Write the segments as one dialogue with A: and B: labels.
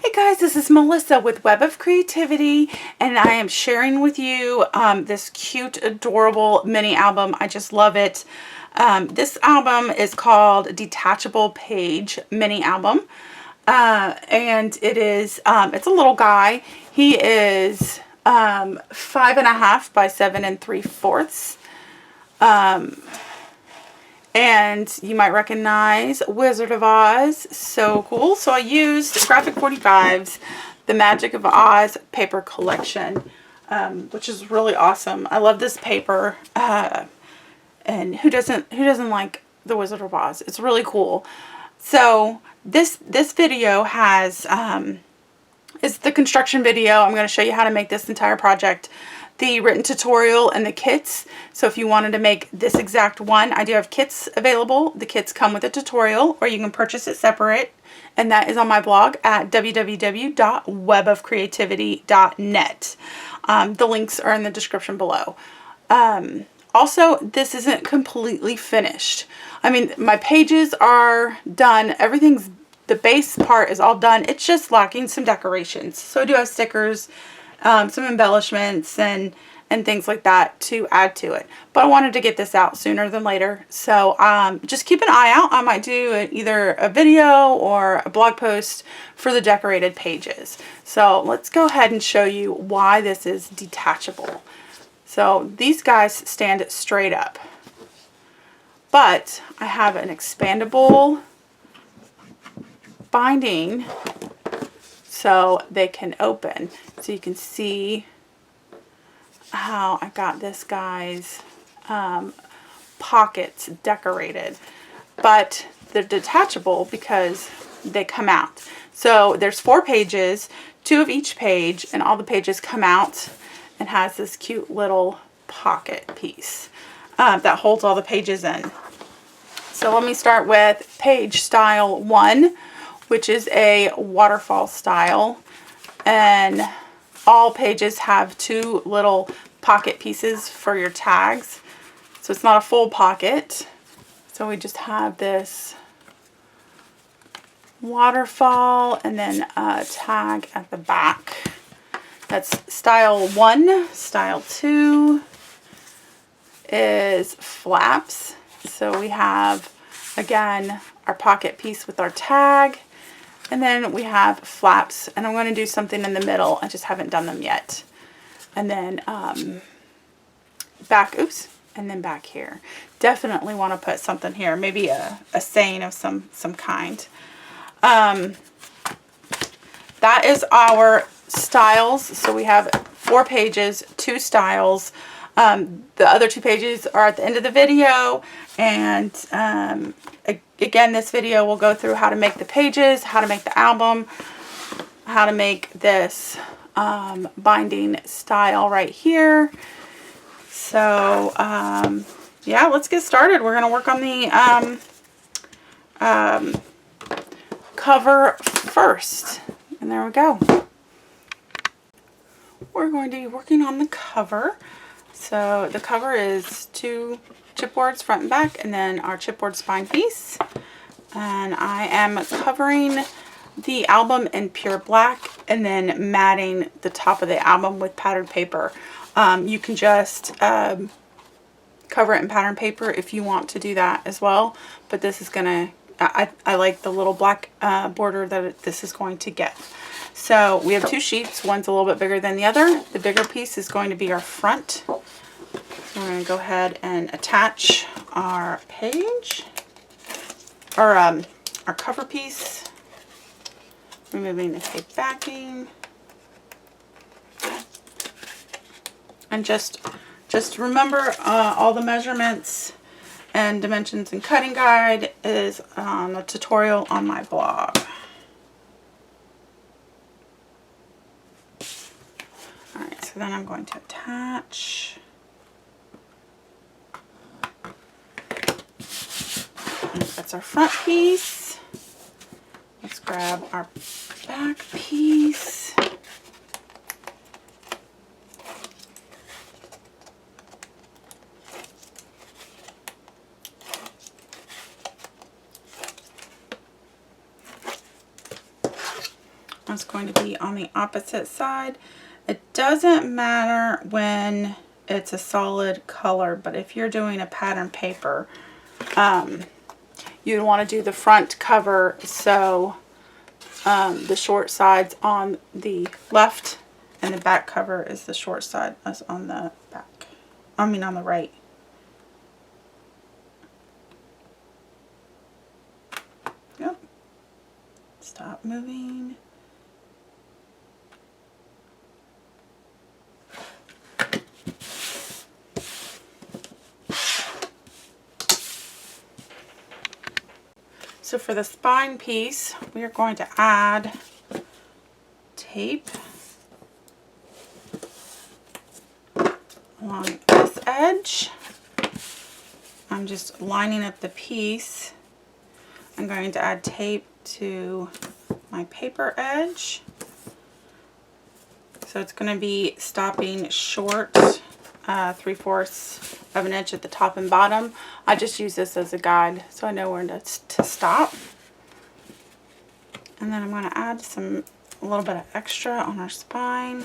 A: Hey guys, this is Melissa with Web of Creativity, and I am sharing with you this cute, adorable mini album. I just love it. This album is called Detachable Page Mini Album, and it is it's a little guy. He is 5.5 by 7 3/4. And you might recognize Wizard of Oz. So cool. So I used Graphic 45's The Magic of Oz paper collection, which is really awesome. I love this paper. And who doesn't like the Wizard of Oz? It's really cool. So this video has is the construction video. I'm going to show you how to make this entire project, the written tutorial, and the kits. So if you wanted to make this exact one, I do have kits available. The kits come with a tutorial, or you can purchase it separate, and that is on my blog at www.webofcreativity.net. The links are in the description below. Also, this isn't completely finished. I mean, my pages are done. The base part is all done. It's just lacking some decorations. So I do have stickers, some embellishments, and things like that to add to it. But I wanted to get this out sooner than later. So just keep an eye out. I might do either a video or a blog post for the decorated pages. So let's go ahead and show you why this is detachable. So these guys stand straight up. But I have an expandable binding so they can open. So you can see how I got this guy's pockets decorated. But they're detachable because they come out. So there's 4 pages, 2 of each page, and all the pages come out and has this cute little pocket piece that holds all the pages in. So let me start with page style 1, which is a waterfall style, and all pages have 2 little pocket pieces for your tags. So it's not a full pocket. So we just have this waterfall and then a tag at the back. That's style 1. Style 2 is flaps. So we have, again, our pocket piece with our tag. And then we have flaps, and I'm going to do something in the middle. I just haven't done them yet. And then back here. Definitely want to put something here, maybe a saying of some kind. That is our styles. So we have 4 pages, 2 styles. The other 2 pages are at the end of the video, and again, this video will go through how to make the pages, how to make the album, how to make this binding style right here. So yeah, let's get started. We're going to work on the cover first, and there we go. We're going to be working on the cover. So the cover is 2 chipboards front and back, and then our chipboard spine piece. And I am covering the album in pure black and then matting the top of the album with patterned paper. You can just cover it in patterned paper if you want to do that as well, but this is gonna, I like the little black border that this is going to get. So we have 2 sheets. One's a little bit bigger than the other. The bigger piece is going to be our front. So we're going to go ahead and attach our page, or our cover piece, removing the tape backing, and just remember all the measurements and dimensions and cutting guide is on a tutorial on my blog. Alright, so then I'm going to attach. And that's our front piece. Let's grab our back piece. It's going to be on the opposite side. It doesn't matter when it's a solid color, but if you're doing a pattern paper, you'd want to do the front cover so the short side's on the left and the back cover is the short side is on the back. I mean on the right. Yep. Stop moving. So for the spine piece, we are going to add tape along this edge. I'm just lining up the piece. I'm going to add tape to my paper edge. So it's going to be stopping short 3/4 of an inch at the top and bottom. I just use this as a guide so I know where to stop. And then I'm going to add a little bit of extra on our spine.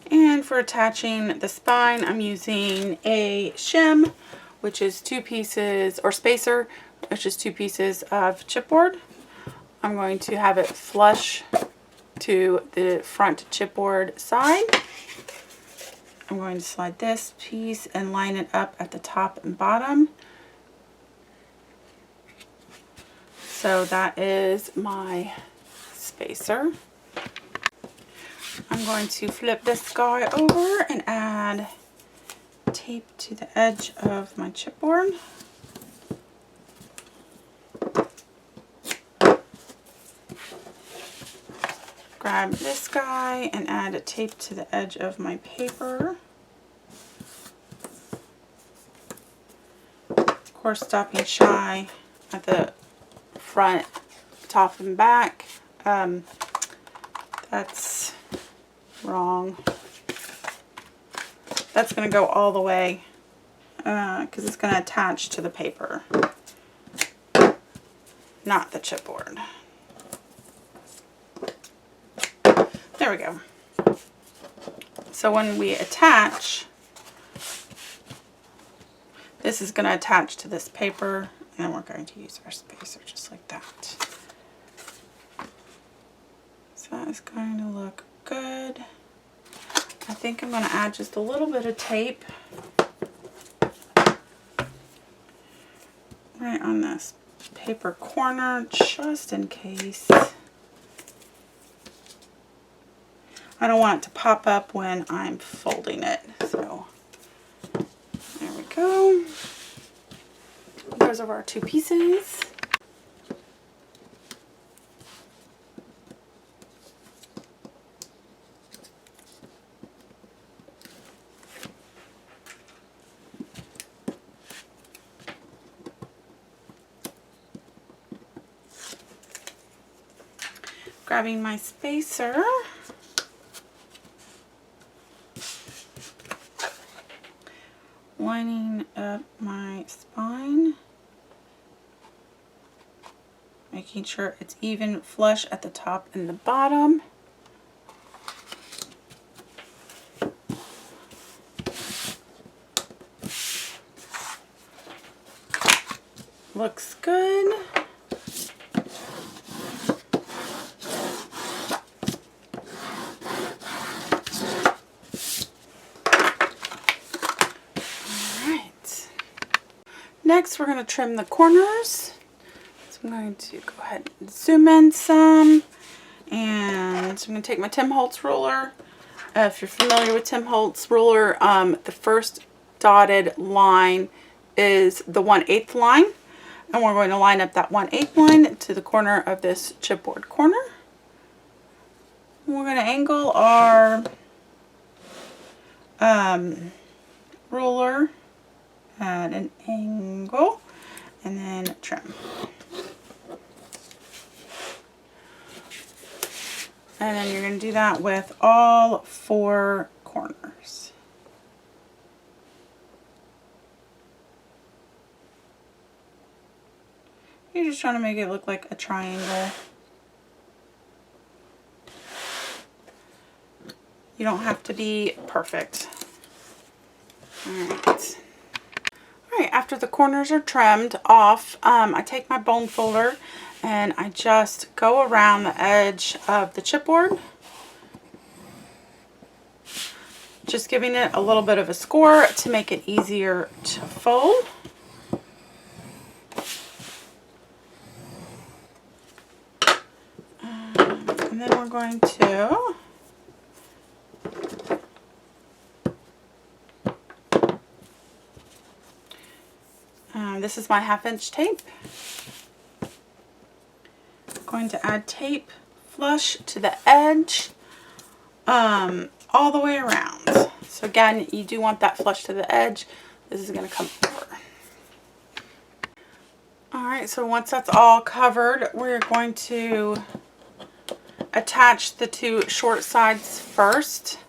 A: And for attaching the spine, I'm using a shim, which is 2 pieces, or spacer, which is 2 pieces of chipboard. I'm going to have it flush to the front chipboard side. I'm going to slide this piece and line it up at the top and bottom. So that is my spacer. I'm going to flip this guy over and add tape to the edge of my chipboard. Grab this guy and add a tape to the edge of my paper. Of course, stopping shy at the front, top, and back. That's wrong. That's going to go all the way because it's going to attach to the paper, not the chipboard. There we go. So when we attach, this is going to attach to this paper, and then we're going to use our spacer just like that. So that is going to look good. I think I'm going to add just a little bit of tape right on this paper corner, just in case. I don't want it to pop up when I'm folding it. So there we go. Those are our 2 pieces. Grabbing my spacer. Lining up my spine. Making sure it's even flush at the top and the bottom. Looks good. Next, we're going to trim the corners. So I'm going to go ahead and zoom in some. And I'm going to take my Tim Holtz ruler. If you're familiar with Tim Holtz ruler, the first dotted line is the 1/8 line. And we're going to line up that 1/8 line to the corner of this chipboard corner. We're going to angle our ruler at an angle, and then trim. And then you're going to do that with all 4 corners. You're just trying to make it look like a triangle. You don't have to be perfect. Alright. Alright, after the corners are trimmed off, I take my bone folder and I just go around the edge of the chipboard, just giving it a little bit of a score to make it easier to fold. And then we're going to this is my 1/2" tape. I'm going to add tape flush to the edge all the way around. So again, you do want that flush to the edge. This is going to come over. Alright, so once that's all covered, we're going to attach the 2 short sides first.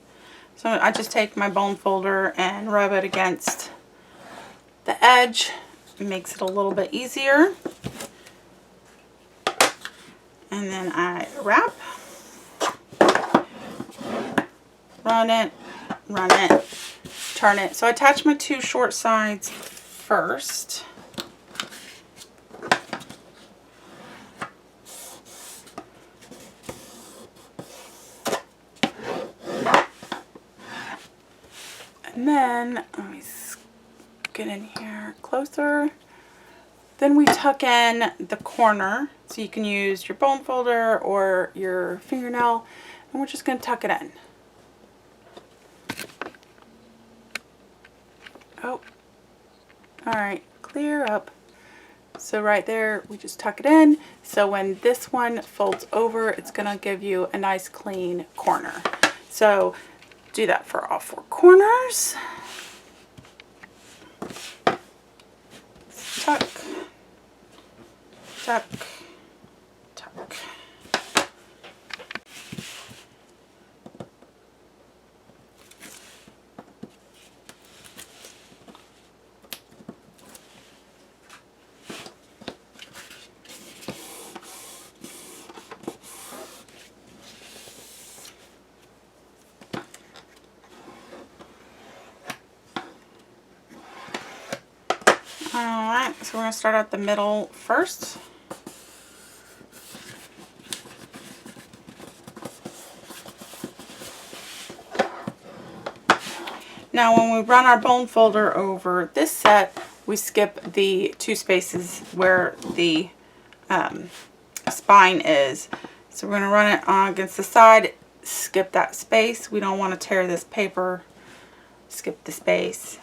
A: So I just take my bone folder and rub it against the edge. It makes it a little bit easier. And then I wrap, run it, turn it. So I attach my 2 short sides first. And then, let me get in here closer. Then we tuck in the corner. So you can use your bone folder or your fingernail. And we're just going to tuck it in. Oh. Alright, clear up. So right there, we just tuck it in. So when this one folds over, it's going to give you a nice clean corner. So do that for all 4 corners. Tuck, tuck, tuck. Alright, so we're going to start at the middle first. Now when we run our bone folder over this set, we skip the 2 spaces where the spine is. So we're going to run it on against the side, skip that space. We don't want to tear this paper, skip the space.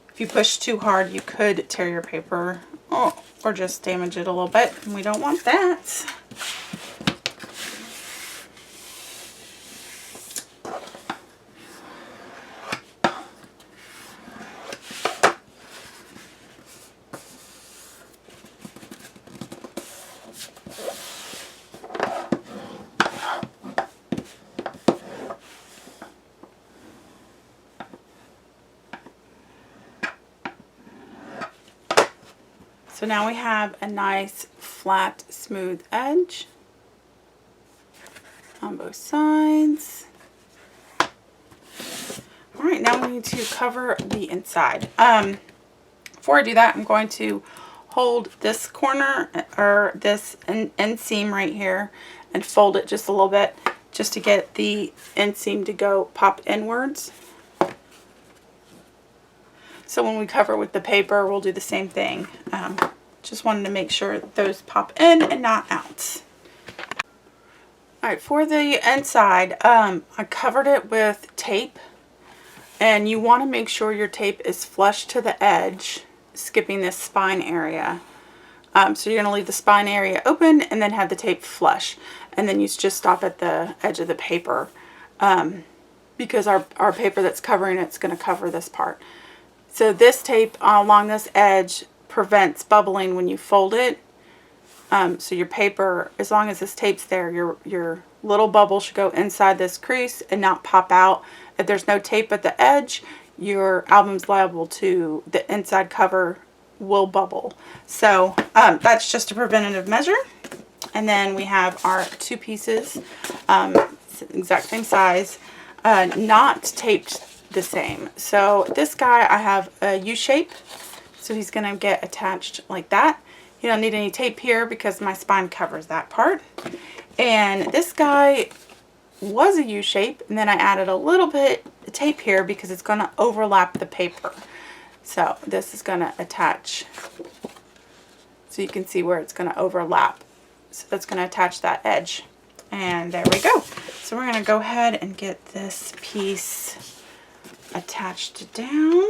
A: If you push too hard, you could tear your paper or just damage it a little bit, and we don't want that. So now we have a nice flat smooth edge on both sides. Alright, now we need to cover the inside. Before I do that, I'm going to hold this corner or this inseam right here and fold it just a little bit just to get the inseam to go pop inwards. So when we cover with the paper, we'll do the same thing. Just wanted to make sure those pop in and not out. Alright, for the inside, I covered it with tape. And you want to make sure your tape is flush to the edge, skipping this spine area. So you're going to leave the spine area open and then have the tape flush. And then you just stop at the edge of the paper. Because our paper that's covering it's going to cover this part. So this tape along this edge prevents bubbling when you fold it. So your paper, as long as this tape's there, your little bubble should go inside this crease and not pop out. If there's no tape at the edge, your album's liable to, the inside cover will bubble. So that's just a preventative measure. And then we have our 2 pieces, exact same size, not taped the same. So this guy, I have a U shape, so he's gonna get attached like that. You don't need any tape here because my spine covers that part. And this guy was a U shape, and then I added a little bit of tape here because it's gonna overlap the paper. So this is gonna attach, so you can see where it's gonna overlap. So that's gonna attach that edge. And there we go. So we're gonna go ahead and get this piece attached down.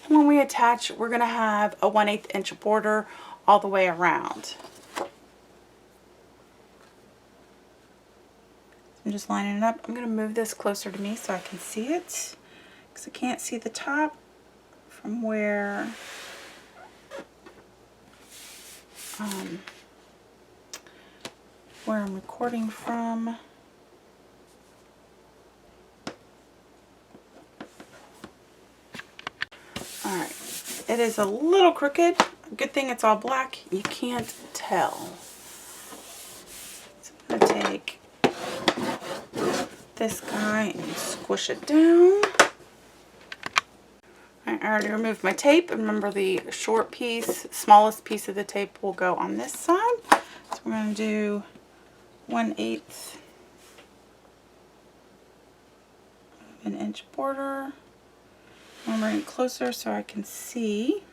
A: When we attach, we're going to have a 1/8 inch border all the way around. I'm just lining it up. I'm going to move this closer to me so I can see it, because I can't see the top from where I'm recording from. Alright, it is a little crooked. Good thing it's all black. You can't tell. So I'm going to take this guy and squish it down. I already removed my tape. Remember, the short piece, smallest piece of the tape will go on this side. So we're going to do 1/8 of an inch border. I'm bringing it closer so I can see.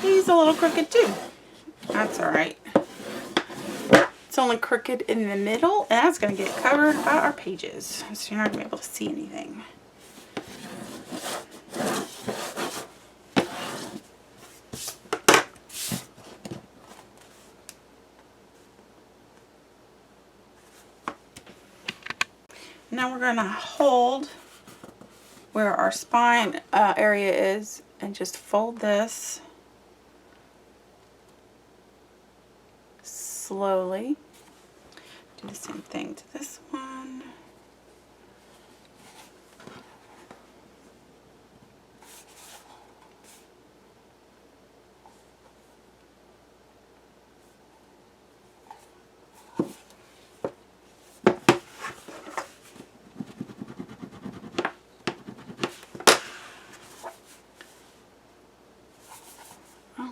A: He's a little crooked too. That's alright. It's only crooked in the middle, and that's going to get covered by our pages. So you're not going to be able to see anything. Now we're going to hold where our spine area is and just fold this slowly. Do the same thing to this one.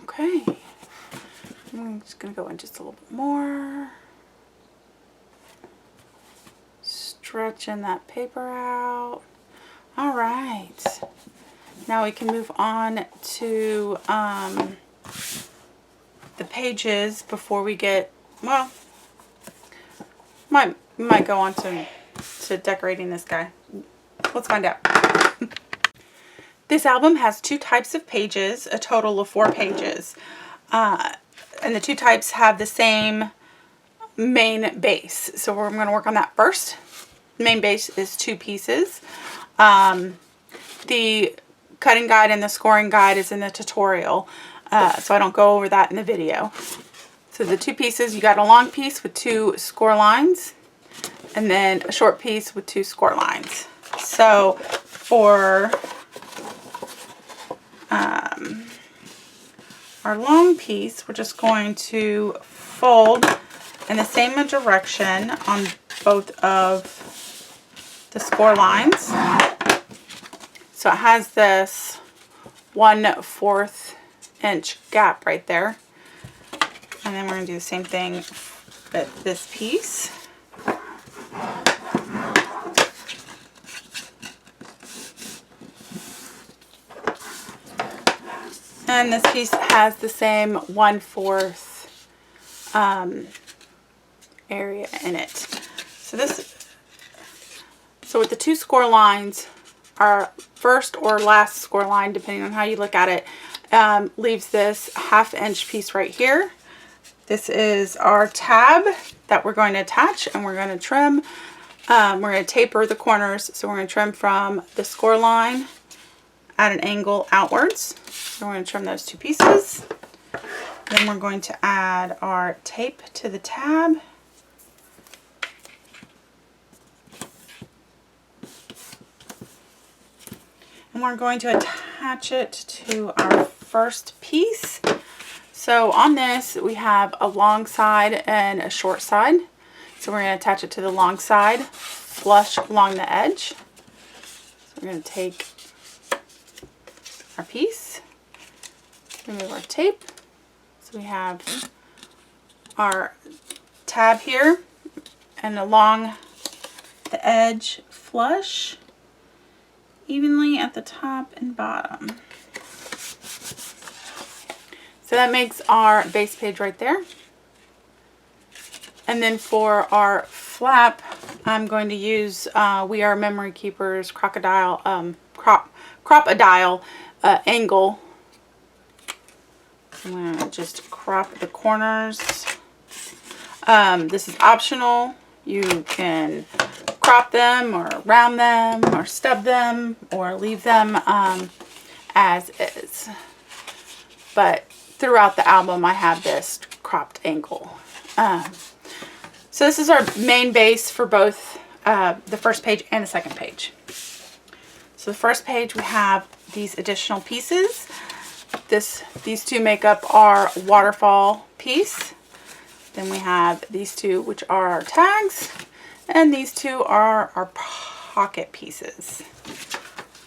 A: Okay, I'm just going to go in just a little bit more. Stretching that paper out. All right, now we can move on to the pages before we get, well, might go on to decorating this guy. Let's find out. This album has 2 types of pages, a total of 4 pages. And the 2 types have the same main base. So we're going to work on that first. The main base is 2 pieces. The cutting guide and the scoring guide is in the tutorial. So I don't go over that in the video. So the 2 pieces, you got a long piece with 2 score lines, and then a short piece with 2 score lines. So for our long piece, we're just going to fold in the same direction on both of the score lines. So it has this 1/4 inch gap right there. And then we're going to do the same thing with this piece. And this piece has the same 1/4 area in it. So with the 2 score lines, our first or last score line, depending on how you look at it, leaves this 1/2 inch piece right here. This is our tab that we're going to attach, and we're going to trim. We're going to taper the corners, so we're going to trim from the score line at an angle outwards. So we're going to trim those 2 pieces. Then we're going to add our tape to the tab. And we're going to attach it to our first piece. So on this, we have a long side and a short side. So we're going to attach it to the long side, flush along the edge. So we're going to take our piece, remove our tape. So we have our tab here, and along the edge, flush evenly at the top and bottom. So that makes our base page right there. And then for our flap, I'm going to use We Are Memory Keepers Crocodile Crop-A-Dial angle. I'm going to just crop the corners. This is optional. You can crop them or round them or stub them or leave them as is. But throughout the album I have this cropped angle. So this is our main base for both the first page and the second page. So the first page we have these additional pieces. These 2 make up our waterfall piece. Then we have these 2, which are our tags, and these 2 are our pocket pieces.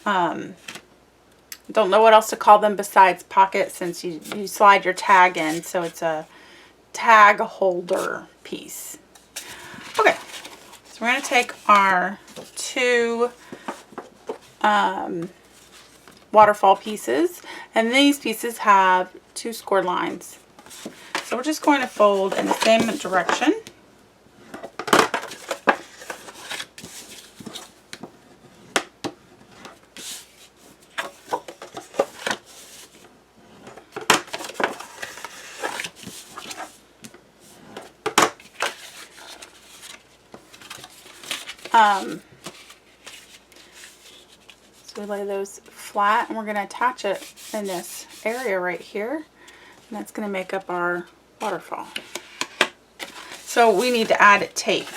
A: Don't know what else to call them besides pocket, since you slide your tag in, so it's a tag holder piece. Okay, so we're going to take our 2 waterfall pieces, and these pieces have 2 scored lines. So we're just going to fold in the same direction. So we lay those flat, and we're going to attach it in this area right here, and that's going to make up our waterfall. So we need to add tape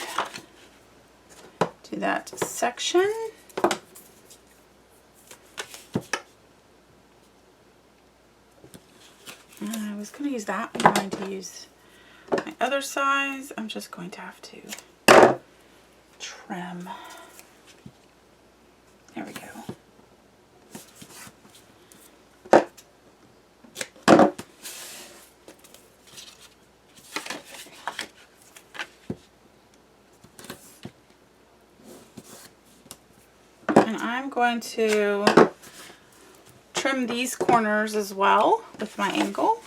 A: to that section. I was going to use that. I'm going to use my other size. I'm just going to have to trim. There we go. And I'm going to trim these corners as well with my angle.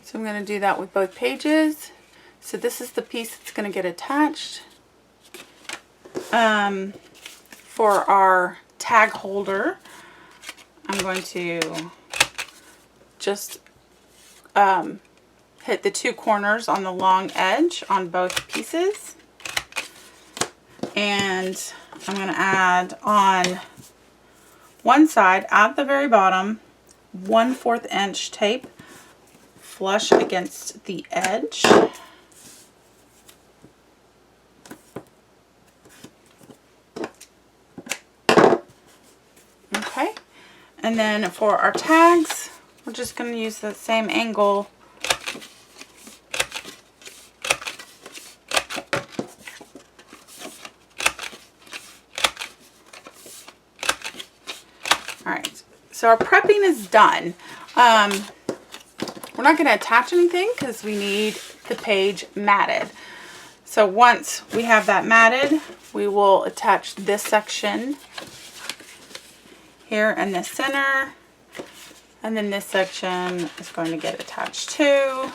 A: So I'm going to do that with both pages. So this is the piece that's going to get attached. For our tag holder, I'm going to just hit the 2 corners on the long edge on both pieces. And I'm going to add on one side at the very bottom 1/4 inch tape flush against the edge. Okay, and then for our tags, we're just going to use the same angle. Alright, so our prepping is done. We're not going to attach anything because we need the page matted. So once we have that matted, we will attach this section here in the center, and then this section is going to get attached too.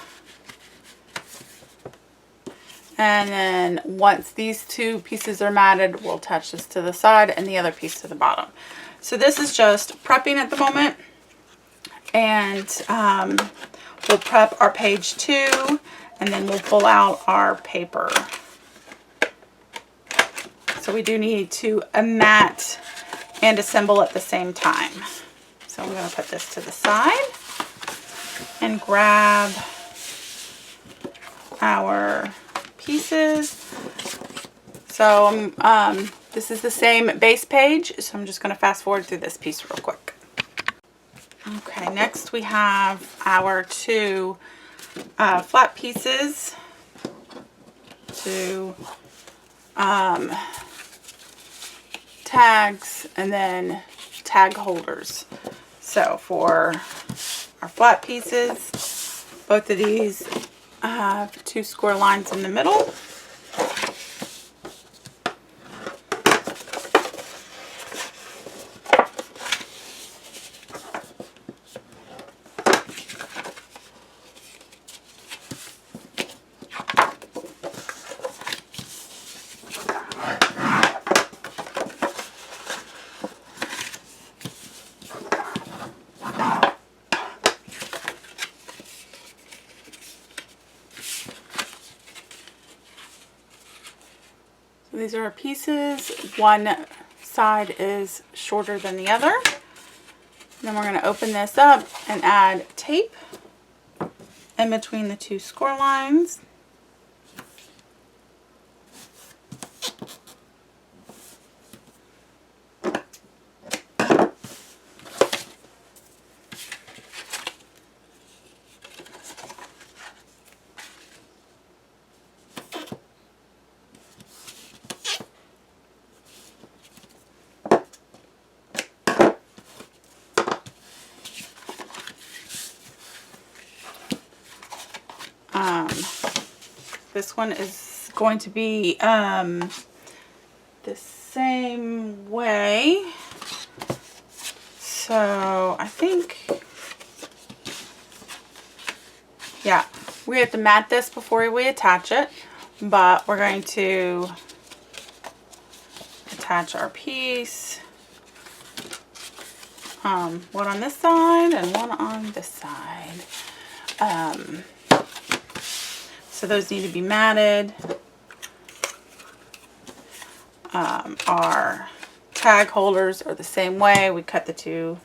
A: And then once these two pieces are matted, we'll attach this to the side and the other piece to the bottom. So this is just prepping at the moment, and we'll prep our page 2, and then we'll pull out our paper. So we do need to mat and assemble at the same time. So I'm going to put this to the side and grab our pieces. So this is the same base page, so I'm just going to fast forward through this piece real quick. Okay, next we have our 2 flat pieces to tags and then tag holders. So for our flat pieces, both of these have 2 score lines in the middle. These are our pieces. One side is shorter than the other. Then we're going to open this up and add tape in between the 2 score lines. This one is going to be the same way. So I think, yeah, we have to mat this before we attach it, but we're going to attach our piece. One on this side and one on this side. So those need to be matted. Our tag holders are the same way. We cut the 2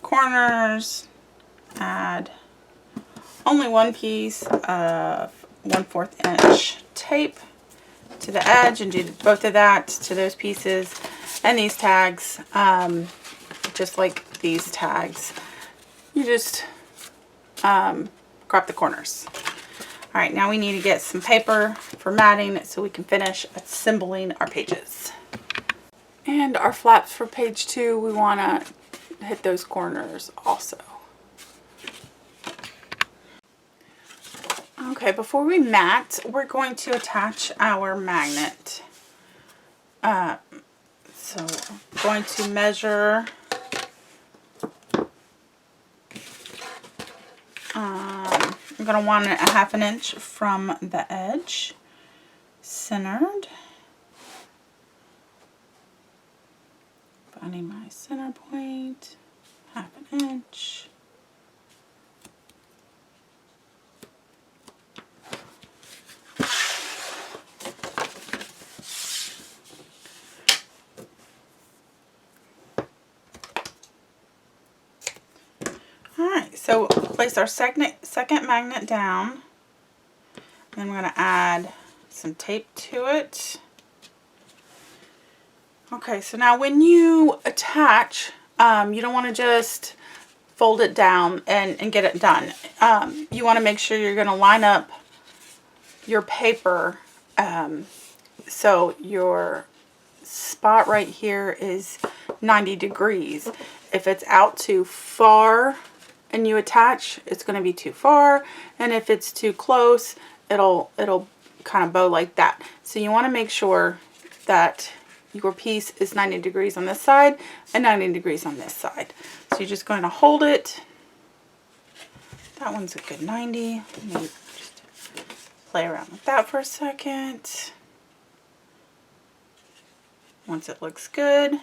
A: corners, add only one piece of 1/4 inch tape to the edge, and do both of that to those pieces. And these tags, just like these tags, you just crop the corners. Alright, now we need to get some paper for matting so we can finish assembling our pages. And our flaps for page 2, we want to hit those corners also. Okay, before we mat, we're going to attach our magnet. So I'm going to measure I'm going to want it 1/2 inch from the edge, centered. Finding my center point, 1/2 inch. Alright, so place our second magnet down. Then we're going to add some tape to it. Okay, so now when you attach, you don't want to just fold it down and get it done. You want to make sure you're going to line up your paper so your spot right here is 90 degrees. If it's out too far and you attach, it's going to be too far, and if it's too close, it'll kind of bow like that. So you want to make sure that your piece is 90 degrees on this side and 90 degrees on this side. So you're just going to hold it. That one's a good 90. Let me just play around with that for a second. Once it looks good,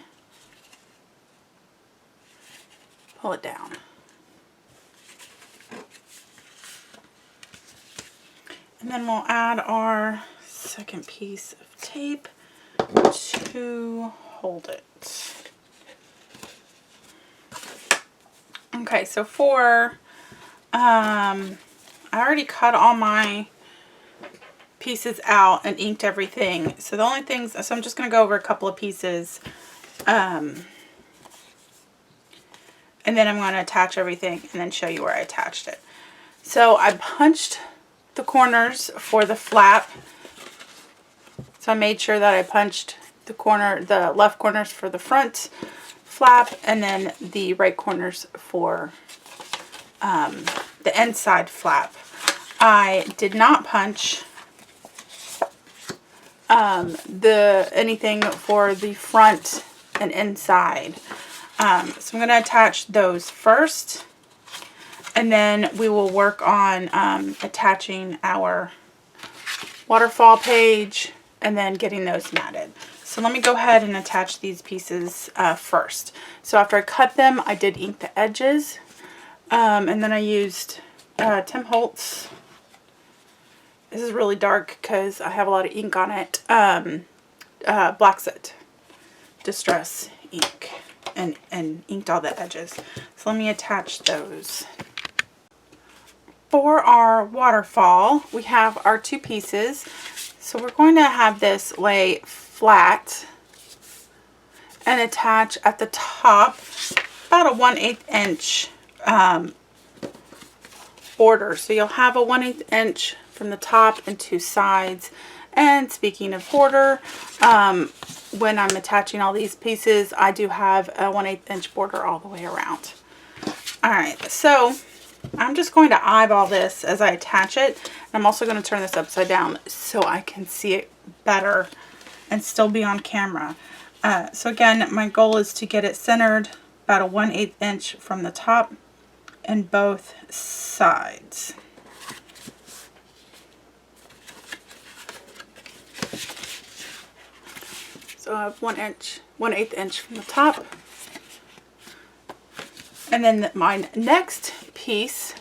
A: pull it down. And then we'll add our second piece of tape to hold it. Okay, so I already cut all my pieces out and inked everything. So the only things, so I'm just going to go over a couple of pieces. And then I'm going to attach everything and then show you where I attached it. So I punched the corners for the flap. So I made sure that I punched the left corners for the front flap and then the right corners for the inside flap. I did not punch anything for the front and inside. So I'm going to attach those first, and then we will work on attaching our waterfall page and then getting those matted. So let me go ahead and attach these pieces first. So after I cut them, I did ink the edges, and then I used Tim Holtz. This is really dark because I have a lot of ink on it. Black Soot Distress ink, and inked all the edges. So let me attach those. For our waterfall, we have our two pieces. So we're going to have this lay flat and attach at the top about a 1/8 inch border. So you'll have a 1/8 inch from the top and two sides. And speaking of border, when I'm attaching all these pieces, I do have a 1/8 inch border all the way around. Alright, so I'm just going to eyeball this as I attach it. And I'm also going to turn this upside down so I can see it better and still be on camera. So again, my goal is to get it centered about a 1/8 inch from the top and both sides. So I have 1/8 inch from the top. And then my next piece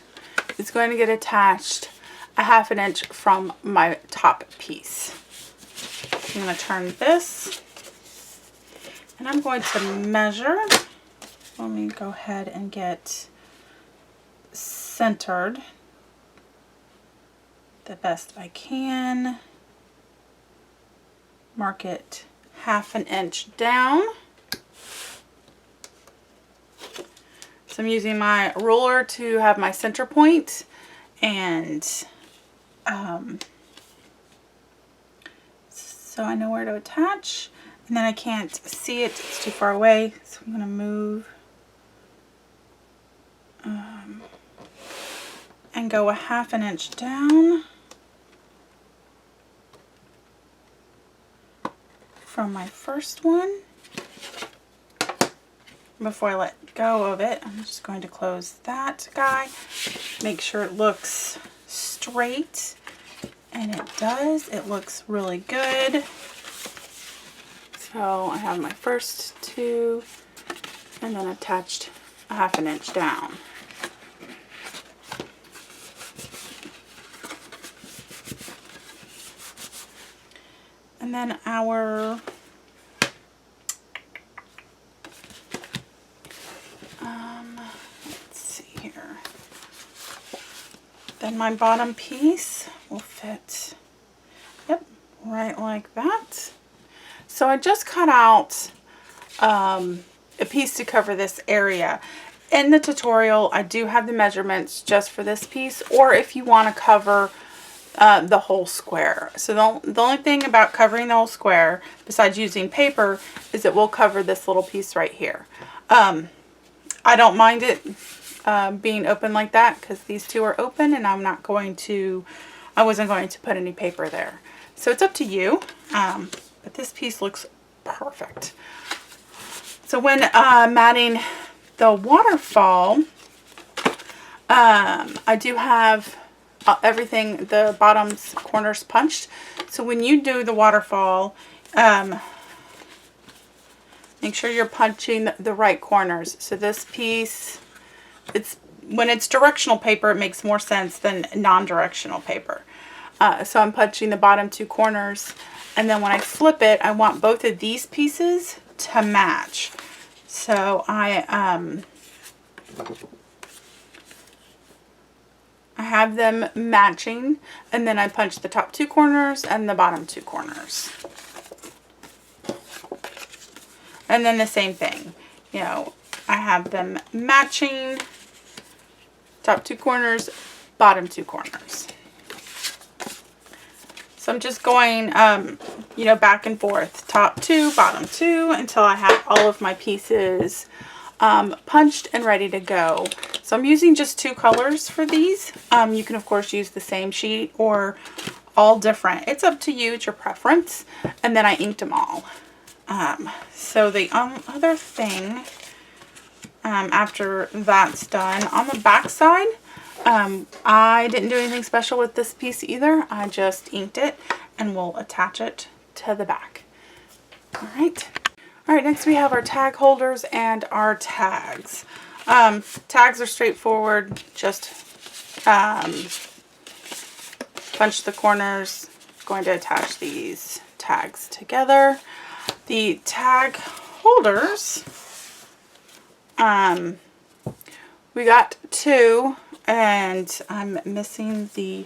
A: is going to get attached a 1/2 inch from my top piece. I'm going to turn this and I'm going to measure. Let me go ahead and get centered the best I can. Mark it 1/2 inch down. So I'm using my ruler to have my center point, and so I know where to attach, and then I can't see it, it's too far away, so I'm going to move and go a 1/2 inch down from my first one. Before I let go of it, I'm just going to close that guy, make sure it looks straight, and it does. It looks really good. So I have my first two and then attached a 1/2 inch down. And then our let's see here. Then my bottom piece will fit, yep, right like that. So I just cut out a piece to cover this area. In the tutorial, I do have the measurements just for this piece, or if you want to cover the whole square. So the only thing about covering the whole square, besides using paper, is it will cover this little piece right here. I don't mind it being open like that because these two are open, and I wasn't going to put any paper there. So it's up to you, but this piece looks perfect. So when matting the waterfall, I do have everything, the bottoms corners punched. So when you do the waterfall, make sure you're punching the right corners. So this piece, when it's directional paper, it makes more sense than non-directional paper. So I'm punching the bottom 2 corners, and then when I flip it, I want both of these pieces to match. So I have them matching, and then I punch the top 2 corners and the bottom 2 corners. And then the same thing, you know, I have them matching, top 2 corners, bottom 2 corners. So I'm just going, you know, back and forth, top 2, bottom 2, until I have all of my pieces punched and ready to go. So I'm using just 2 colors for these. You can of course use the same sheet or all different. It's up to you, it's your preference. And then I inked them all. So the other thing, after that's done, on the back side, I didn't do anything special with this piece either. I just inked it, and we'll attach it to the back. All right, next we have our tag holders and our tags. Tags are straightforward, just punch the corners. Going to attach these tags together. The tag holders, we got 2, and I'm missing the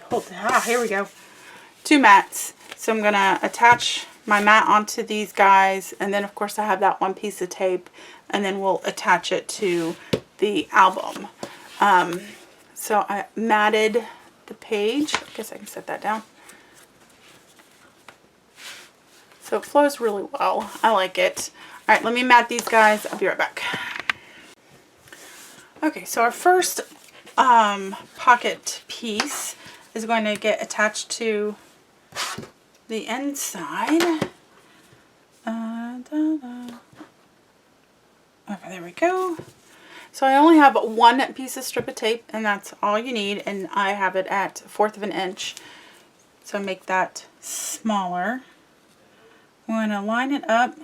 A: here we go, 2 mats. So I'm gonna attach my mat onto these guys, and then of course I have that one piece of tape, and then we'll attach it to the album. So I matted the page. I guess I can set that down. So it flows really well. I like it. All right, let me mat these guys. I'll be right back. Okay, so our first pocket piece is going to get attached to the inside. Okay, there we go. So I only have 1 piece of strip of tape, and that's all you need, and I have it at 1/4 of an inch. So make that smaller. I'm going to line it up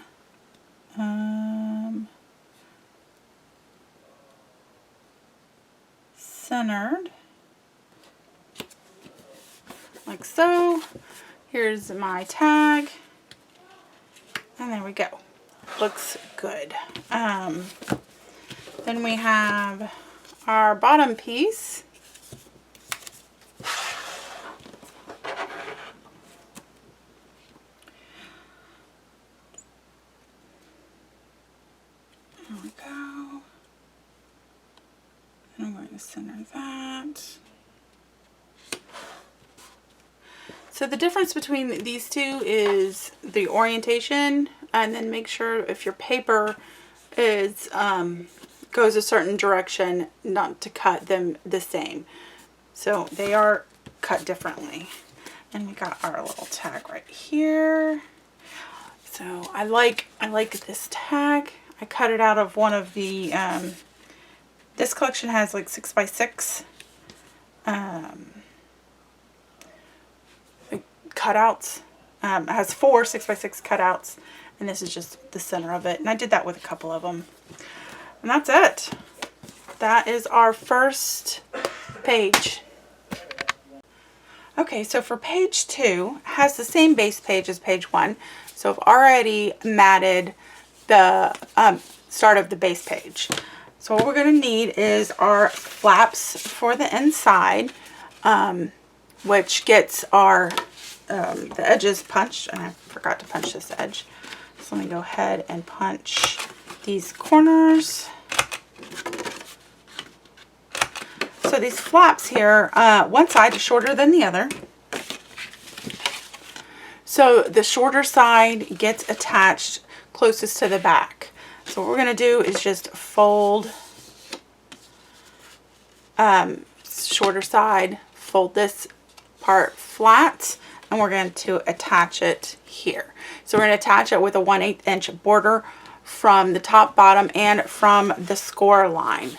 A: centered, like so. Here's my tag, and there we go. Looks good. Then we have our bottom piece. There we go. And I'm going to center that. So the difference between these 2 is the orientation, and then make sure if your paper is goes a certain direction, not to cut them the same. So they are cut differently. And we got our little tag right here. So I like this tag. I cut it out of one of the this collection has like 6x6 cutouts. It has 4 6x6 cutouts, and this is just the center of it. And I did that with a couple of them. And that's it. That is our first page. Okay, so for page 2, it has the same base page as page 1. So I've already matted the start of the base page. So what we're going to need is our flaps for the inside, which gets our the edges punched, and I forgot to punch this edge. So let me go ahead and punch these corners. So these flaps here, one side is shorter than the other. So the shorter side gets attached closest to the back. So what we're going to do is just fold shorter side, fold this part flat, and we're going to attach it here. So we're going to attach it with a 1/8 inch border from the top, bottom, and from the score line.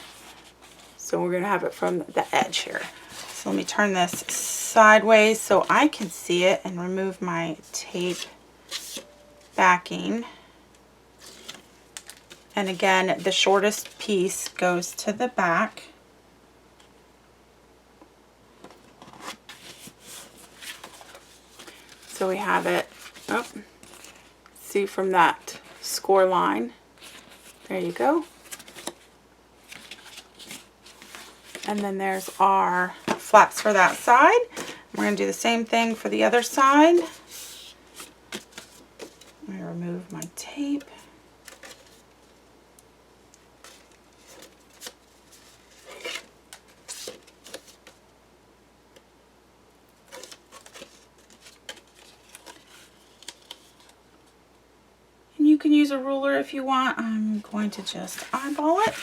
A: So we're going to have it from the edge here. So let me turn this sideways so I can see it and remove my tape backing. And again, the shortest piece goes to the back. So we have it, oh, see from that score line. There you go. And then there's our flaps for that side. We're going to do the same thing for the other side. I'm going to remove my tape. And you can use a ruler if you want. I'm going to just eyeball it.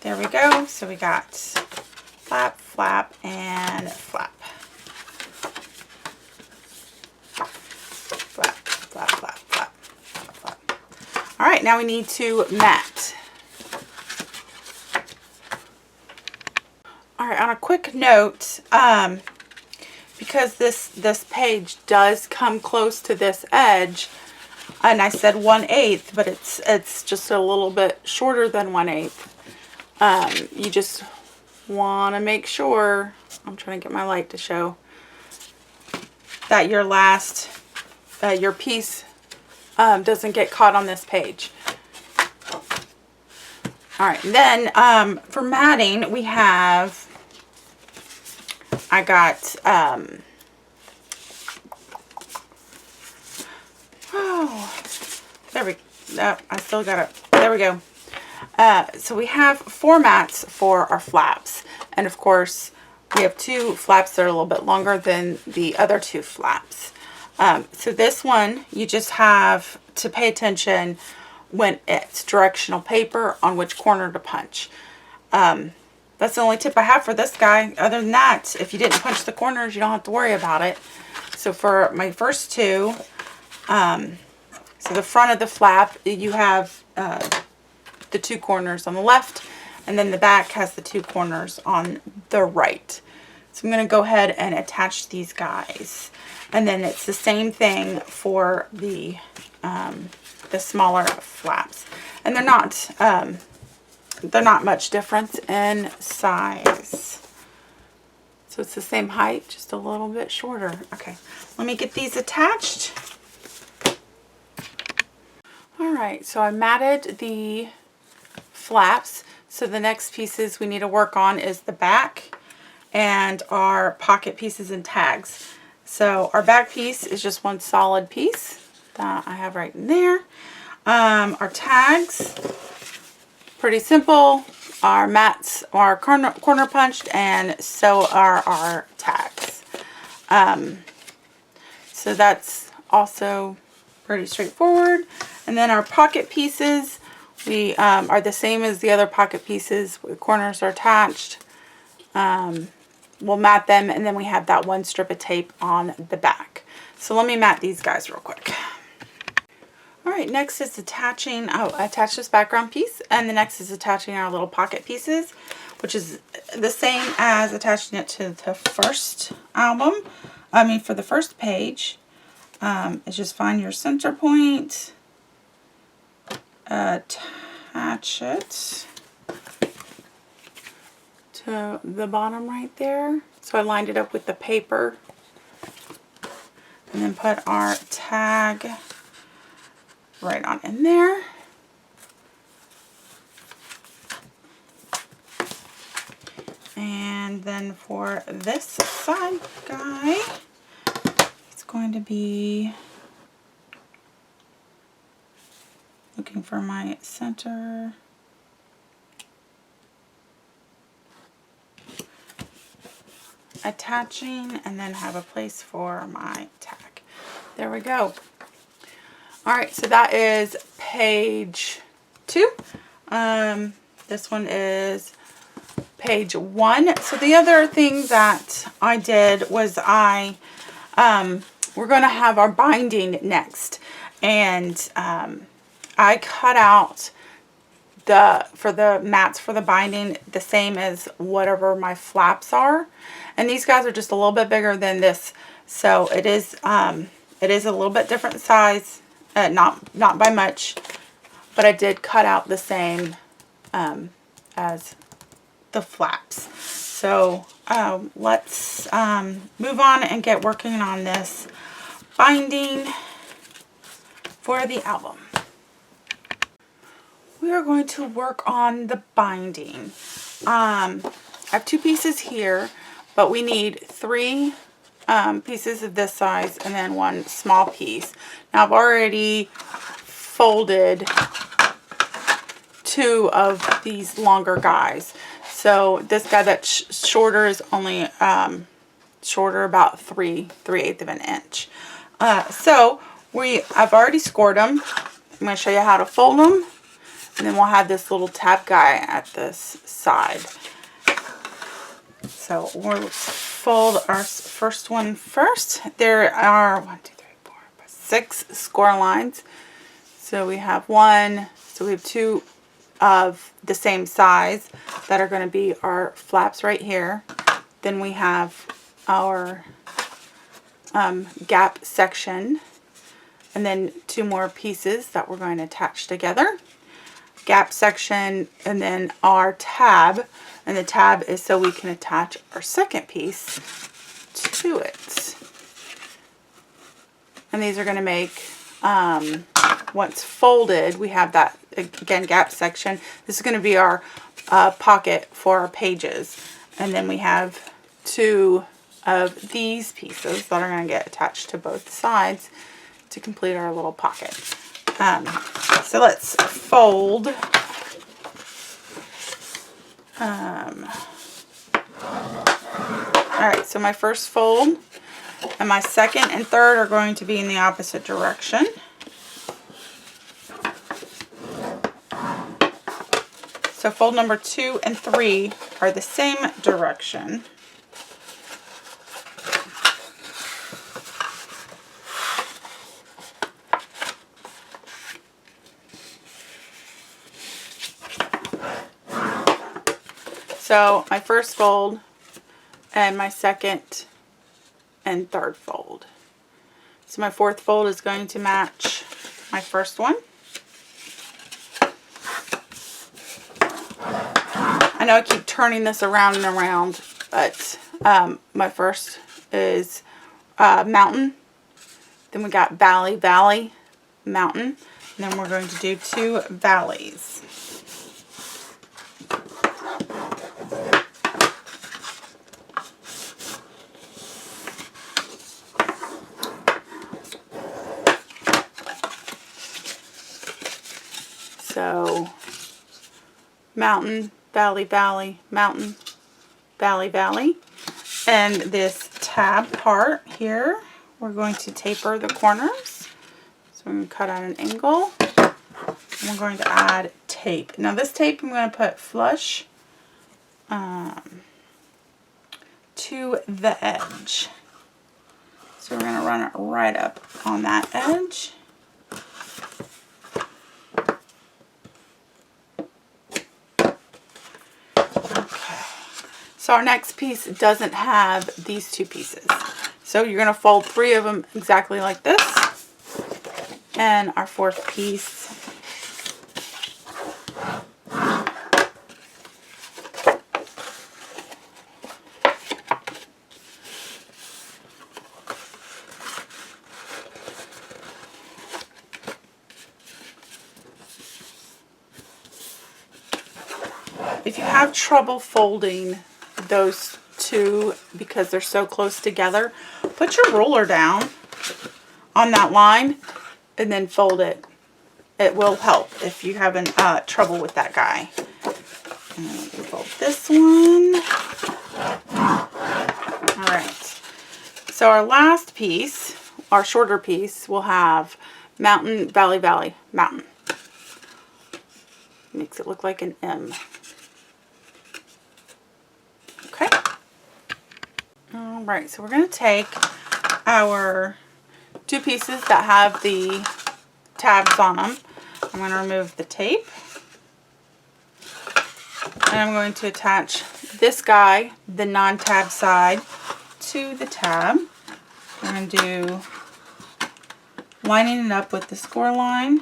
A: There we go. So we got flap, flap, and flap. Flap, flap, flap, flap, flap, flap. All right, now we need to mat. All right, on a quick note, because this page does come close to this edge, and I said 1/8, but it's just a little bit shorter than 1/8. You just want to make sure, I'm trying to get my light to show, that your last, your piece doesn't get caught on this page. Alright, then for matting, we have, I got, there we go, I still got it, there we go. So we have 4 mats for our flaps, and of course we have 2 flaps that are a little bit longer than the other 2 flaps. So this one, you just have to pay attention when it's directional paper on which corner to punch. That's the only tip I have for this guy. Other than that, if you didn't punch the corners, you don't have to worry about it. So for my first 2, so the front of the flap, you have the 2 corners on the left, and then the back has the 2 corners on the right. So I'm going to go ahead and attach these guys, and then it's the same thing for the smaller flaps, and they're not much difference in size. So it's the same height, just a little bit shorter. Okay, let me get these attached. All right, so I matted the flaps. So the next pieces we need to work on is the back and our pocket pieces and tags. So our back piece is just one solid piece that I have right in there. Our tags, pretty simple. Our mats are corner punched, and so are our tags. So that's also pretty straightforward. And then our pocket pieces, we are the same as the other pocket pieces. The corners are attached. We'll mat them, and then we have that one strip of tape on the back. So let me mat these guys real quick. Alright, next is attaching, I attached this background piece, and the next is attaching our little pocket pieces, which is the same as attaching it to the first album. For the first page. Is just find your center point, attach it to the bottom right there. So I lined it up with the paper, and then put our tag right on in there. And then for this side guy, it's going to be looking for my center. Attaching, and then have a place for my tag. There we go. Alright, so that is page 2. This one is page 1. So the other thing that I did was I we're going to have our binding next. And I cut out for the mats for the binding the same as whatever my flaps are. And these guys are just a little bit bigger than this. So it is a little bit different size, not by much, but I did cut out the same as the flaps. So let's move on and get working on this binding for the album. We are going to work on the binding. I have 2 pieces here, but we need 3 pieces of this size and then 1 small piece. Now I've already folded 2 of these longer guys. So this guy that's shorter is only shorter about 3/8 of an inch. So I've already scored them. I'm going to show you how to fold them. And then we'll have this little tab guy at this side. So we'll fold our first one first. There are 1, 2, 3, 4, 5, 6 score lines. So we have 1. So we have 2 of the same size that are going to be our flaps right here. Then we have our gap section. And then 2 more pieces that we're going to attach together. Gap section, and then our tab, and the tab is so we can attach our second piece to it. And these are going to make, once folded, we have that, again, gap section. This is going to be our pocket for our pages. And then we have 2 of these pieces that are going to get attached to both sides to complete our little pocket. So let's fold alright, so my first fold and my second and third are going to be in the opposite direction. So fold number 2 and 3 are the same direction. So my first fold and my second and third fold. So my fourth fold is going to match my first one. I know I keep turning this around and around, but my first is mountain. Then we got valley, valley, mountain. And then we're going to do 2 valleys. So, mountain, valley, valley, mountain, valley, valley. And this tab part here, we're going to taper the corners. So I'm going to cut at an angle. And we're going to add tape. Now this tape I'm going to put flush to the edge. So we're going to run it right up on that edge. So our next piece doesn't have these 2 pieces. So you're going to fold 3 of them exactly like this. And our fourth piece if you have trouble folding those 2 because they're so close together, put your ruler down on that line and then fold it. It will help if you having trouble with that guy. And then we can fold this one. Alright. So our last piece, our shorter piece, will have mountain, valley, valley, mountain. Makes it look like an M. Okay. Alright, so we're going to take our 2 pieces that have the tabs on them. I'm going to remove the tape. And I'm going to attach this guy, the non-tab side, to the tab. I'm going to do lining it up with the score line,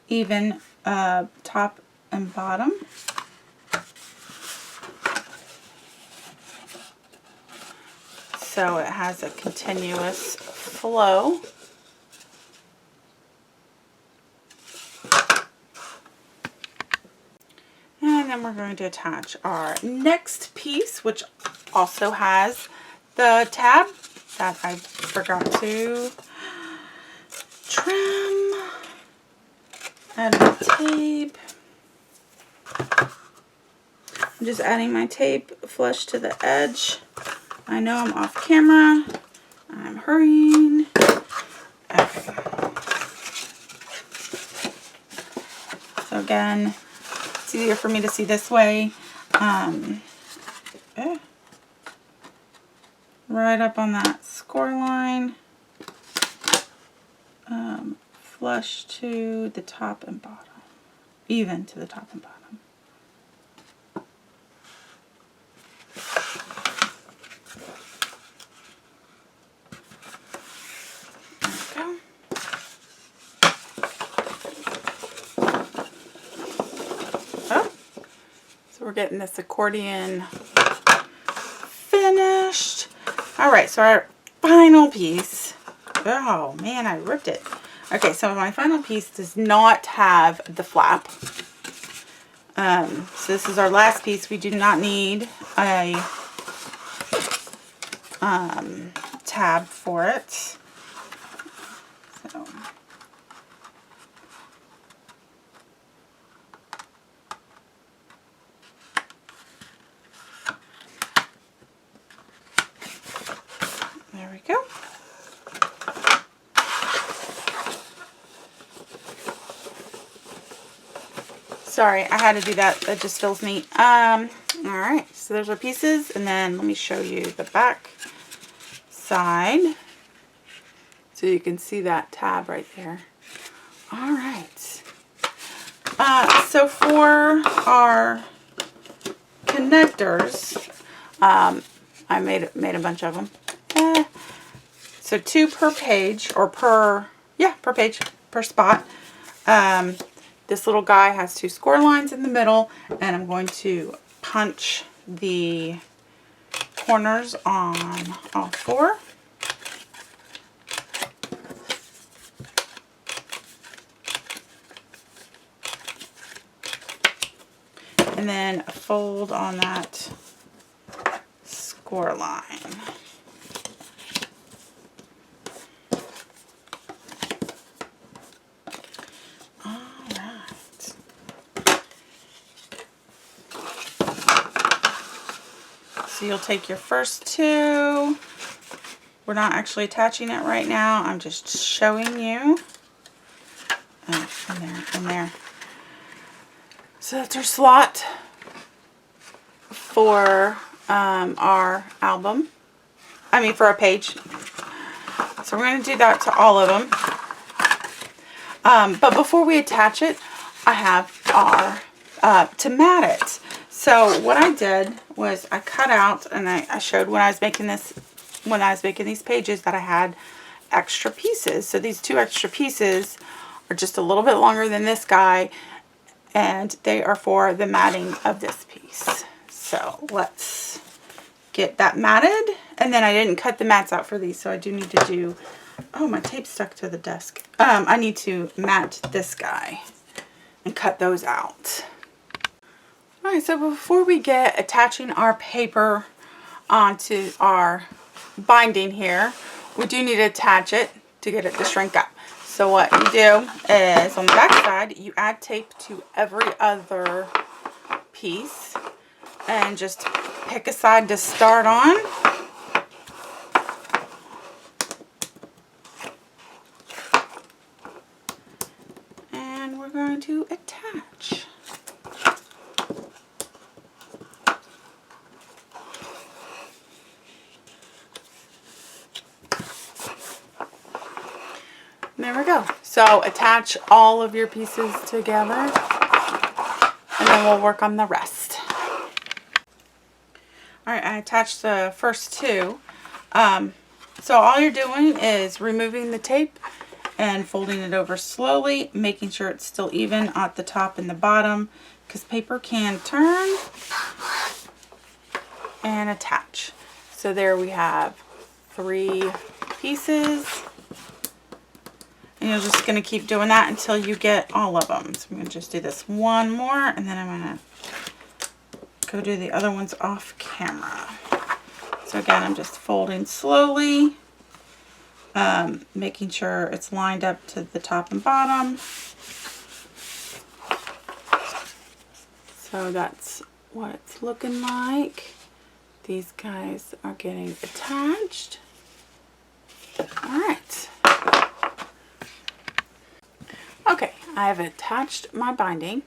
A: even top and bottom. So it has a continuous flow. And then we're going to attach our next piece, which also has the tab that I forgot to trim. Add my tape. I'm just adding my tape flush to the edge. I know I'm off camera. I'm hurrying. Okay. So again, it's easier for me to see this way. Right up on that score line. Flush to the top and bottom. Even to the top and bottom. There we go. Oh. So we're getting this accordion finished. Alright, so our final piece. Oh man, I ripped it. Okay, so my final piece does not have the flap. So this is our last piece. We do not need a tab for it. So there we go. Sorry, I had to do that. That just feels neat. Alright, so there's our pieces, and then let me show you the back side. So you can see that tab right there. Alright. So for our connectors, I made a bunch of them. So 2 per page, or per page, per spot. This little guy has 2 score lines in the middle, and I'm going to punch the corners on all 4. And then fold on that score line. So you'll take your first 2. We're not actually attaching it right now. I'm just showing you. In there. So that's our slot for our album. For our page. So we're going to do that to all of them. But before we attach it, I have our to mat it. So what I did was I cut out, and I showed when I was making these pages that I had extra pieces. So these 2 extra pieces are just a little bit longer than this guy, and they are for the matting of this piece. So let's get that matted. And then I didn't cut the mats out for these, so I do need to do, oh, my tape stuck to the desk. I need to mat this guy and cut those out. Alright, so before we get attaching our paper onto our binding here, we do need to attach it to get it to shrink up. So what you do is on the back side, you add tape to every other piece and just pick a side to start on. And we're going to attach. So attach all of your pieces together, and then we'll work on the rest. Alright, I attached the first two. So all you're doing is removing the tape and folding it over slowly, making sure it's still even at the top and the bottom, because paper can turn, and attach. So there we have 3 pieces. And you're just going to keep doing that until you get all of them. So I'm going to just do this one more, and then I'm going to go do the other ones off camera. So again, I'm just folding slowly, making sure it's lined up to the top and bottom. So that's what it's looking like. These guys are getting attached. All right. Okay, I have attached my binding.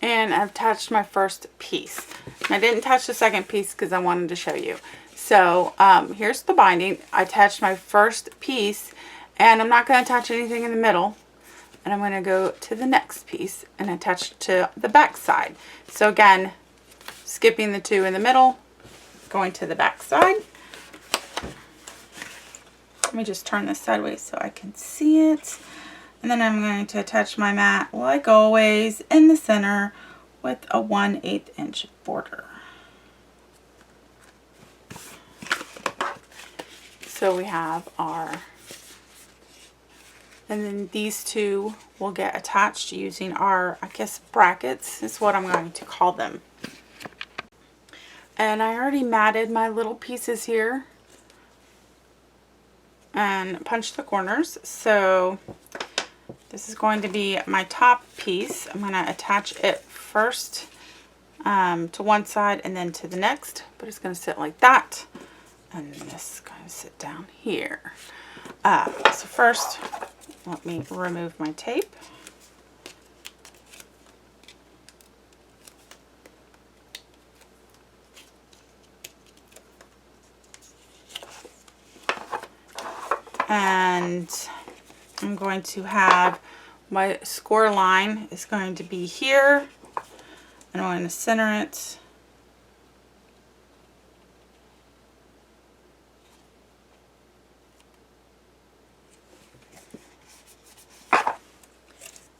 A: And I've attached my first piece. I didn't attach the second piece because I wanted to show you. So here's the binding. I attached my first piece, and I'm not going to attach anything in the middle. And I'm going to go to the next piece and attach it to the back side. So again, skipping the 2 in the middle, going to the back side. Let me just turn this sideways so I can see it. And then I'm going to attach my mat, like always, in the center with a 1/8 inch border. So we have our, and then these 2 will get attached using our, I guess, brackets is what I'm going to call them. And I already matted my little pieces here and punched the corners. So this is going to be my top piece. I'm going to attach it first to one side and then to the next, but it's going to sit like that. And this is going to sit down here. So first, let me remove my tape. And I'm going to have my score line is going to be here, and I'm going to center it.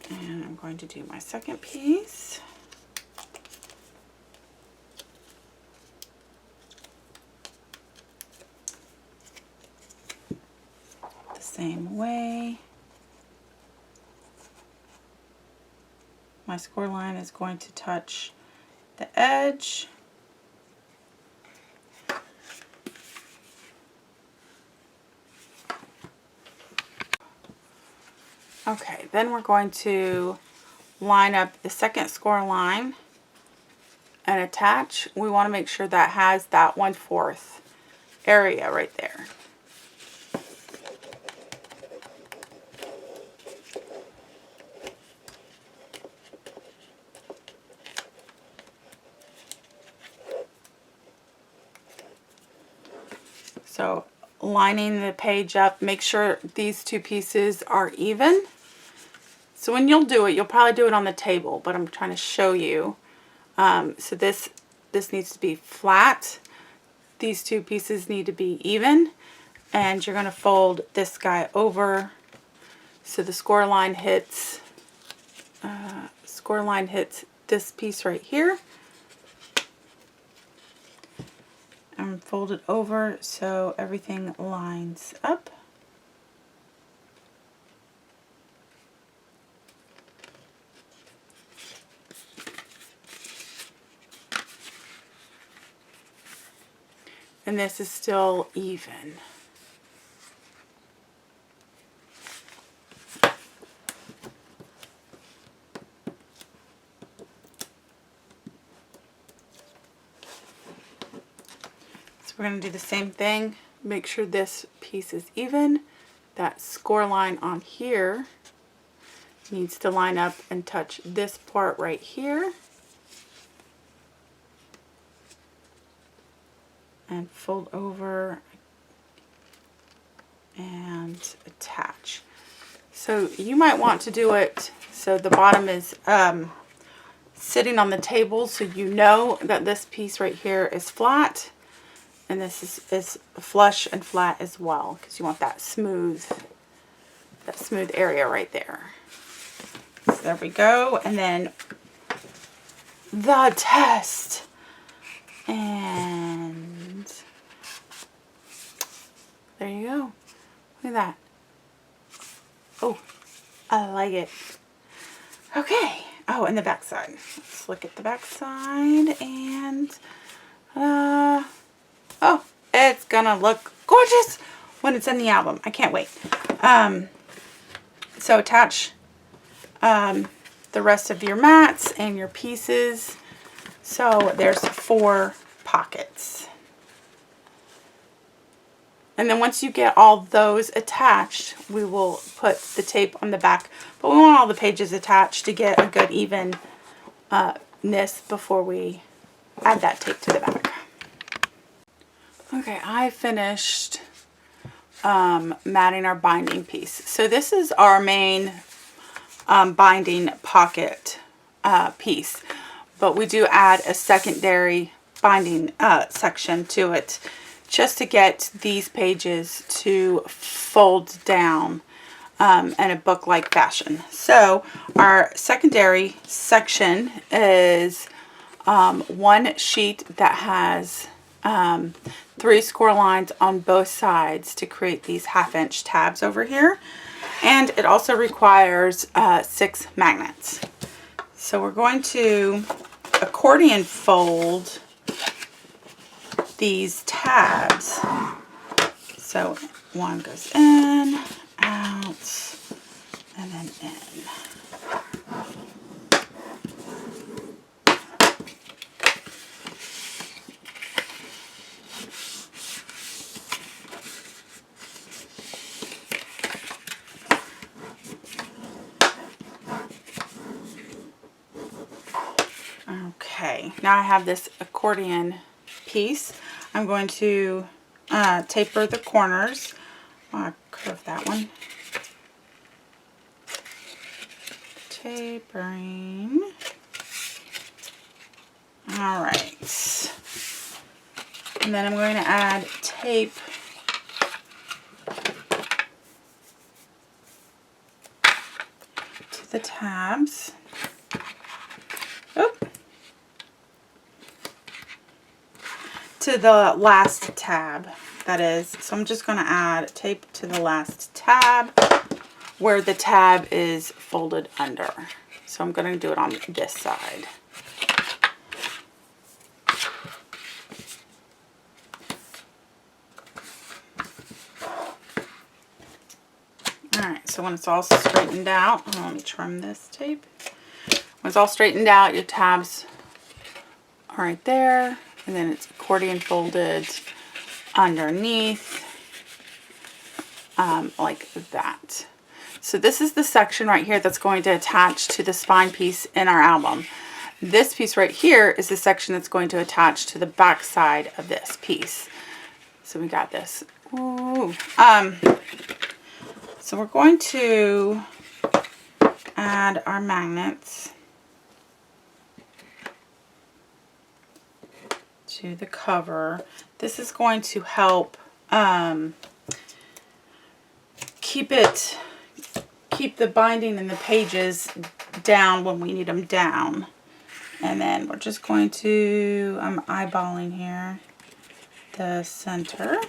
A: And I'm going to do my second piece. The same way. My score line is going to touch the edge. Okay, then we're going to line up the second score line and attach. We want to make sure that has that 1/4 area right there. So lining the page up, make sure these 2 pieces are even. So when you'll do it, you'll probably do it on the table, but I'm trying to show you. So this needs to be flat. These 2 pieces need to be even, and you're going to fold this guy over so the score line hits this piece right here. And fold it over so everything lines up. And this is still even. We're going to do the same thing. Make sure this piece is even. That score line on here needs to line up and touch this part right here. And fold over and attach. So you might want to do it so the bottom is sitting on the table, so you know that this piece right here is flat and this is flush and flat as well, because you want that smooth area right there. So there we go. And then the test. And there you go. Look at that. Oh, I like it. Okay. Oh, and the back side. Let's look at the back side. And oh, it's gonna look gorgeous when it's in the album. I can't wait. So attach the rest of your mats and your pieces. So there's 4 pockets. And then once you get all those attached, we will put the tape on the back. But we want all the pages attached to get a good evenness before we add that tape to the back. Okay, I finished matting our binding piece. So this is our main binding pocket piece. But we do add a secondary binding section to it just to get these pages to fold down in a book-like fashion. So our secondary section is 1 sheet that has 3 score lines on both sides to create these 1/2-inch tabs over here. And it also requires 6 magnets. So we're going to accordion fold these tabs. So 1 goes in, out, and then in. Okay, now I have this accordion piece. I'm going to taper the corners. I'll curve that one. Tapering. All right. And then I'm going to add tape to the tabs. Oop. To the last tab, that is. So I'm just going to add tape to the last tab where the tab is folded under. So I'm going to do it on this side. Alright, so when it's all straightened out, let me trim this tape. When it's all straightened out, your tabs are right there. And then it's accordion folded underneath, like that. So this is the section right here that's going to attach to the spine piece in our album. This piece right here is the section that's going to attach to the back side of this piece. So we got this. Ooh. So we're going to add our magnets to the cover. This is going to help keep the binding and the pages down when we need them down. And then we're just going to, I'm eyeballing here the center.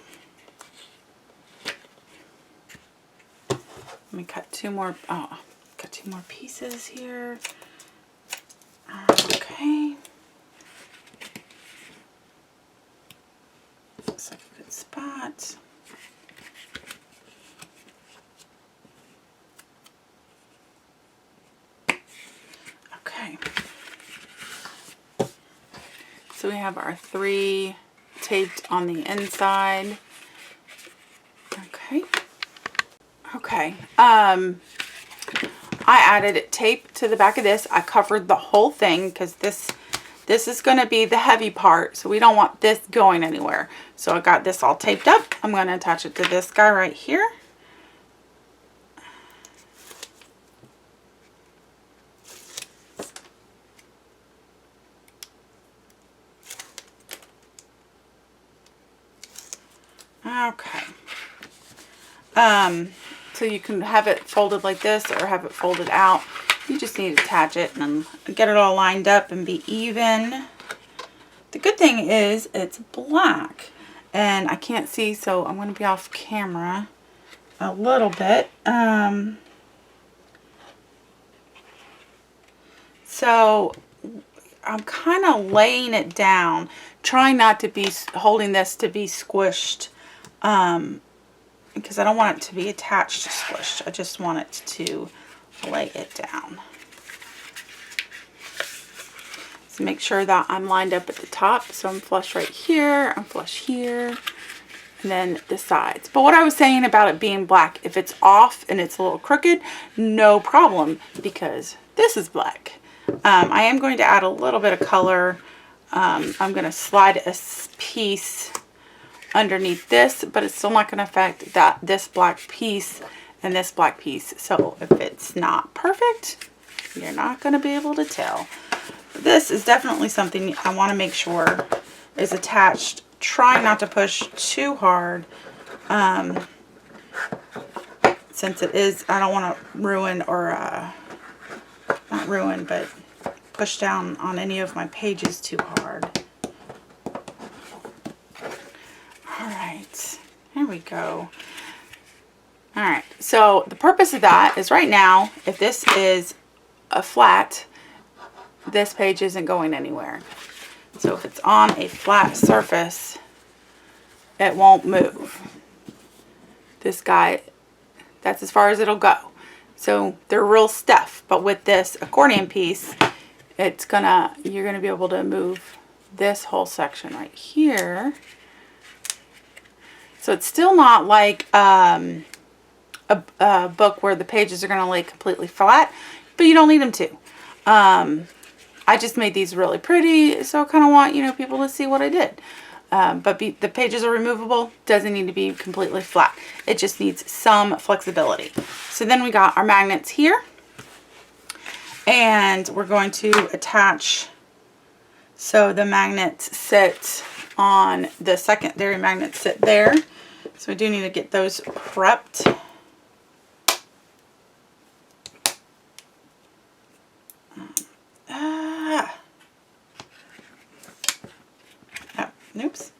A: Let me cut 2 more, cut 2 more pieces here. Okay. Looks like a good spot. Okay. So we have our 3 taped on the inside. Okay. Okay. I added tape to the back of this. I covered the whole thing because this is going to be the heavy part, so we don't want this going anywhere. So I got this all taped up. I'm going to attach it to this guy right here. So you can have it folded like this or have it folded out. You just need to attach it and get it all lined up and be even. The good thing is it's black and I can't see, so I'm going to be off camera a little bit. So I'm kind of laying it down, trying not to be holding this to be squished, because I don't want it to be attached to squished. I just want it to lay it down. So make sure that I'm lined up at the top. So I'm flush right here, I'm flush here, and then the sides. But what I was saying about it being black, if it's off and it's a little crooked, no problem, because this is black. I am going to add a little bit of color. I'm going to slide a piece underneath this, but it's still not going to affect this black piece and this black piece. So if it's not perfect, you're not going to be able to tell. But this is definitely something I want to make sure is attached. Try not to push too hard, since it is, I don't want to ruin or not ruin, but push down on any of my pages too hard. Alright, there we go. Alright, so the purpose of that is right now, if this is a flat, this page isn't going anywhere. So if it's on a flat surface, it won't move. This guy, that's as far as it'll go. So they're real stiff, but with this accordion piece, you're gonna be able to move this whole section right here. So it's still not like a book where the pages are gonna lay completely flat, but you don't need them to. I just made these really pretty, so I kind of want, people to see what I did. But the pages are removable, doesn't need to be completely flat. It just needs some flexibility. So then we got our magnets here. And we're going to attach, so the magnets sit on, the secondary magnets sit there. So we do need to get those prepped. Oops.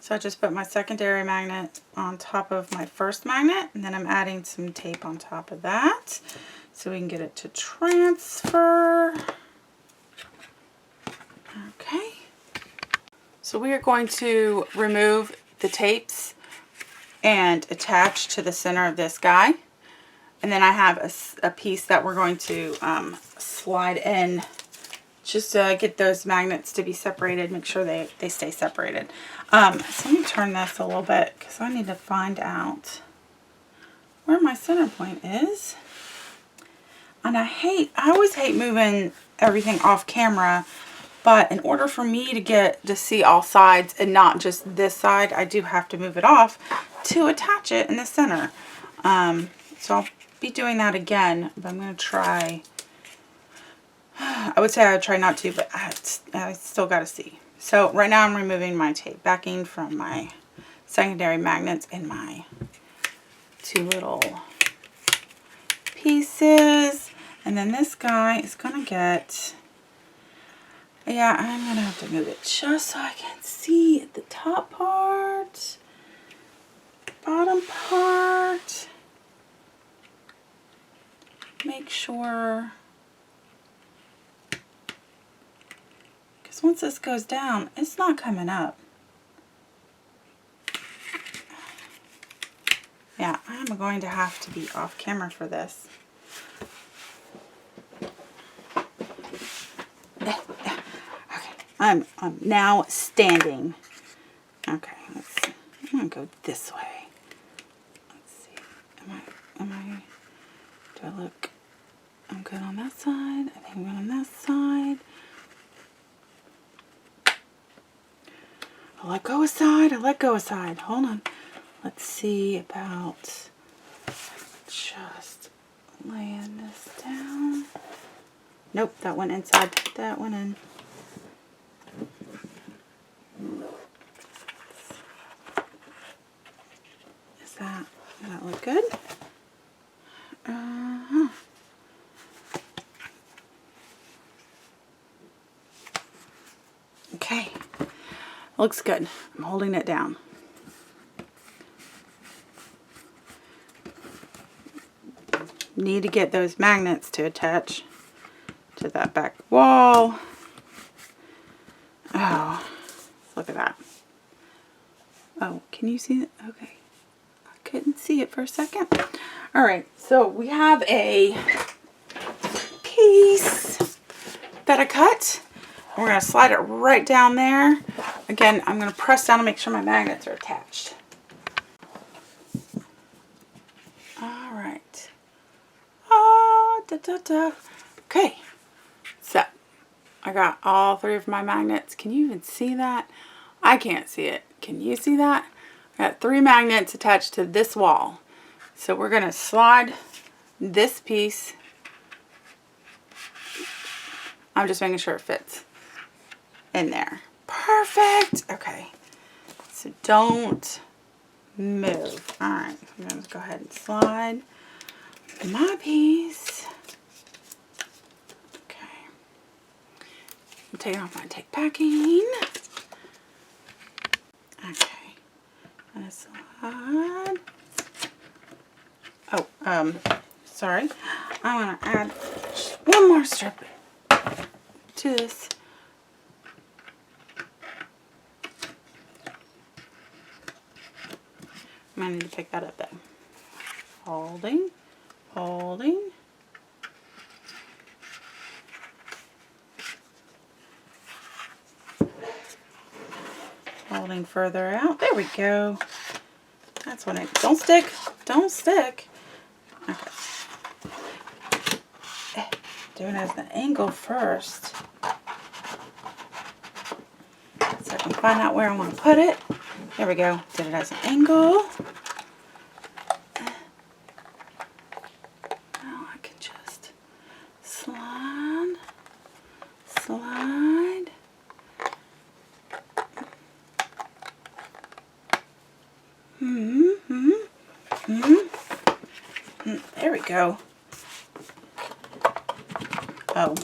A: So I just put my secondary magnet on top of my first magnet, and then I'm adding some tape on top of that so we can get it to transfer. Okay. So we are going to remove the tapes and attach to the center of this guy. And then I have a piece that we're going to slide in, just to get those magnets to be separated, make sure they stay separated. So let me turn this a little bit because I need to find out where my center point is. And I always hate moving everything off camera, but in order for me to get to see all sides and not just this side, I do have to move it off to attach it in the center. So I'll be doing that again, but I'm going to try. I would say I would try not to, but I still got to see. So right now I'm removing my tape backing from my secondary magnets and my two little pieces. And then this guy is going to get, yeah, I'm going to have to move it just so I can see the top part, bottom part. Make sure, because once this goes down, it's not coming up. Yeah, I'm going to have to be off camera for this. Okay, I'm now standing. Okay, let's see. I'm going to go this way. Let's see. Do I look, I'm good on that side. I think I'm good on that side. I let go of side, I let go of side. Hold on. Let's see about just laying this down. Nope, that went inside. That went in. Does that look good? Okay, looks good. I'm holding it down. Need to get those magnets to attach to that back wall. Oh, look at that. Oh, can you see it? Okay. I couldn't see it for a second. All right, so we have a piece that I cut. We're going to slide it right down there. Again, I'm going to press down to make sure my magnets are attached. All right. Okay, so I got all 3 of my magnets. Can you even see that? I can't see it. Can you see that? I got 3 magnets attached to this wall. So we're going to slide this piece. I'm just making sure it fits in there. Perfect. Okay. So don't move. All right. I'm going to go ahead and slide my piece. Okay. I'm taking off my tape packing. Okay. I'm going to slide. Oh, sorry. I'm going to add just one more strip to this. I might need to pick that up though. Holding, holding. Holding further out. There we go. That's what don't stick. Don't stick. Okay. Doing it as an angle first. So I can find out where I want to put it. There we go. Did it as an angle. Now I can just slide, slide. There we go. Oh,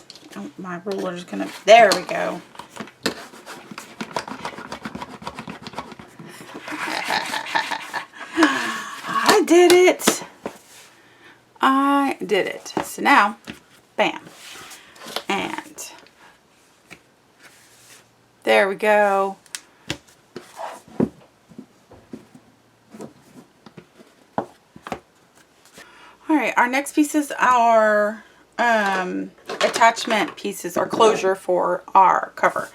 A: my ruler's gonna, there we go. I did it. I did it. So now, bam. And there we go. Alright, our next pieces are attachment pieces or closure for our cover.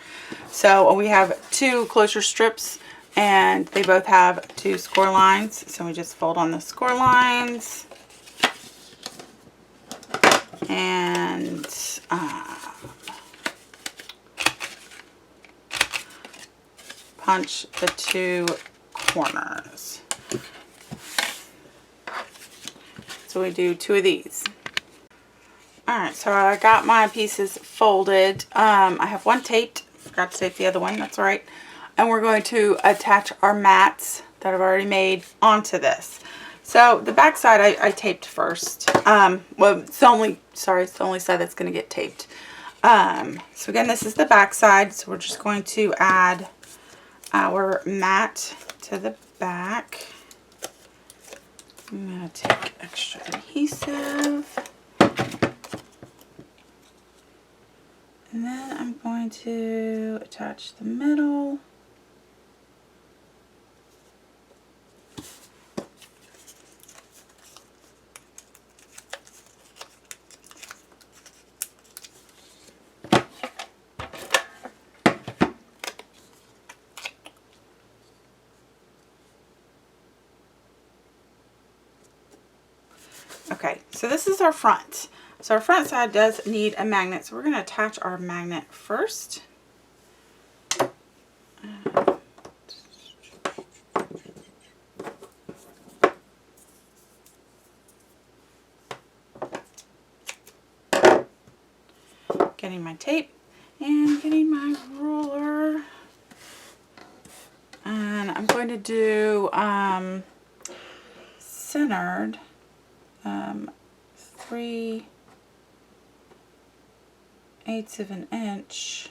A: So we have 2 closure strips and they both have 2 score lines. So we just fold on the score lines and punch the 2 corners. So we do 2 of these. Alright, so I got my pieces folded. I have one taped. Forgot to tape the other one. That's all right. And we're going to attach our mats that I've already made onto this. So the back side I taped first. Well, it's the only side that's going to get taped. So again, this is the back side. So we're just going to add our mat to the back. I'm going to take extra adhesive. And then I'm going to attach the middle. Okay, so this is our front. So our front side does need a magnet. So we're going to attach our magnet first. getting my tape and getting my ruler. And I'm going to do centered 3/8 of an inch.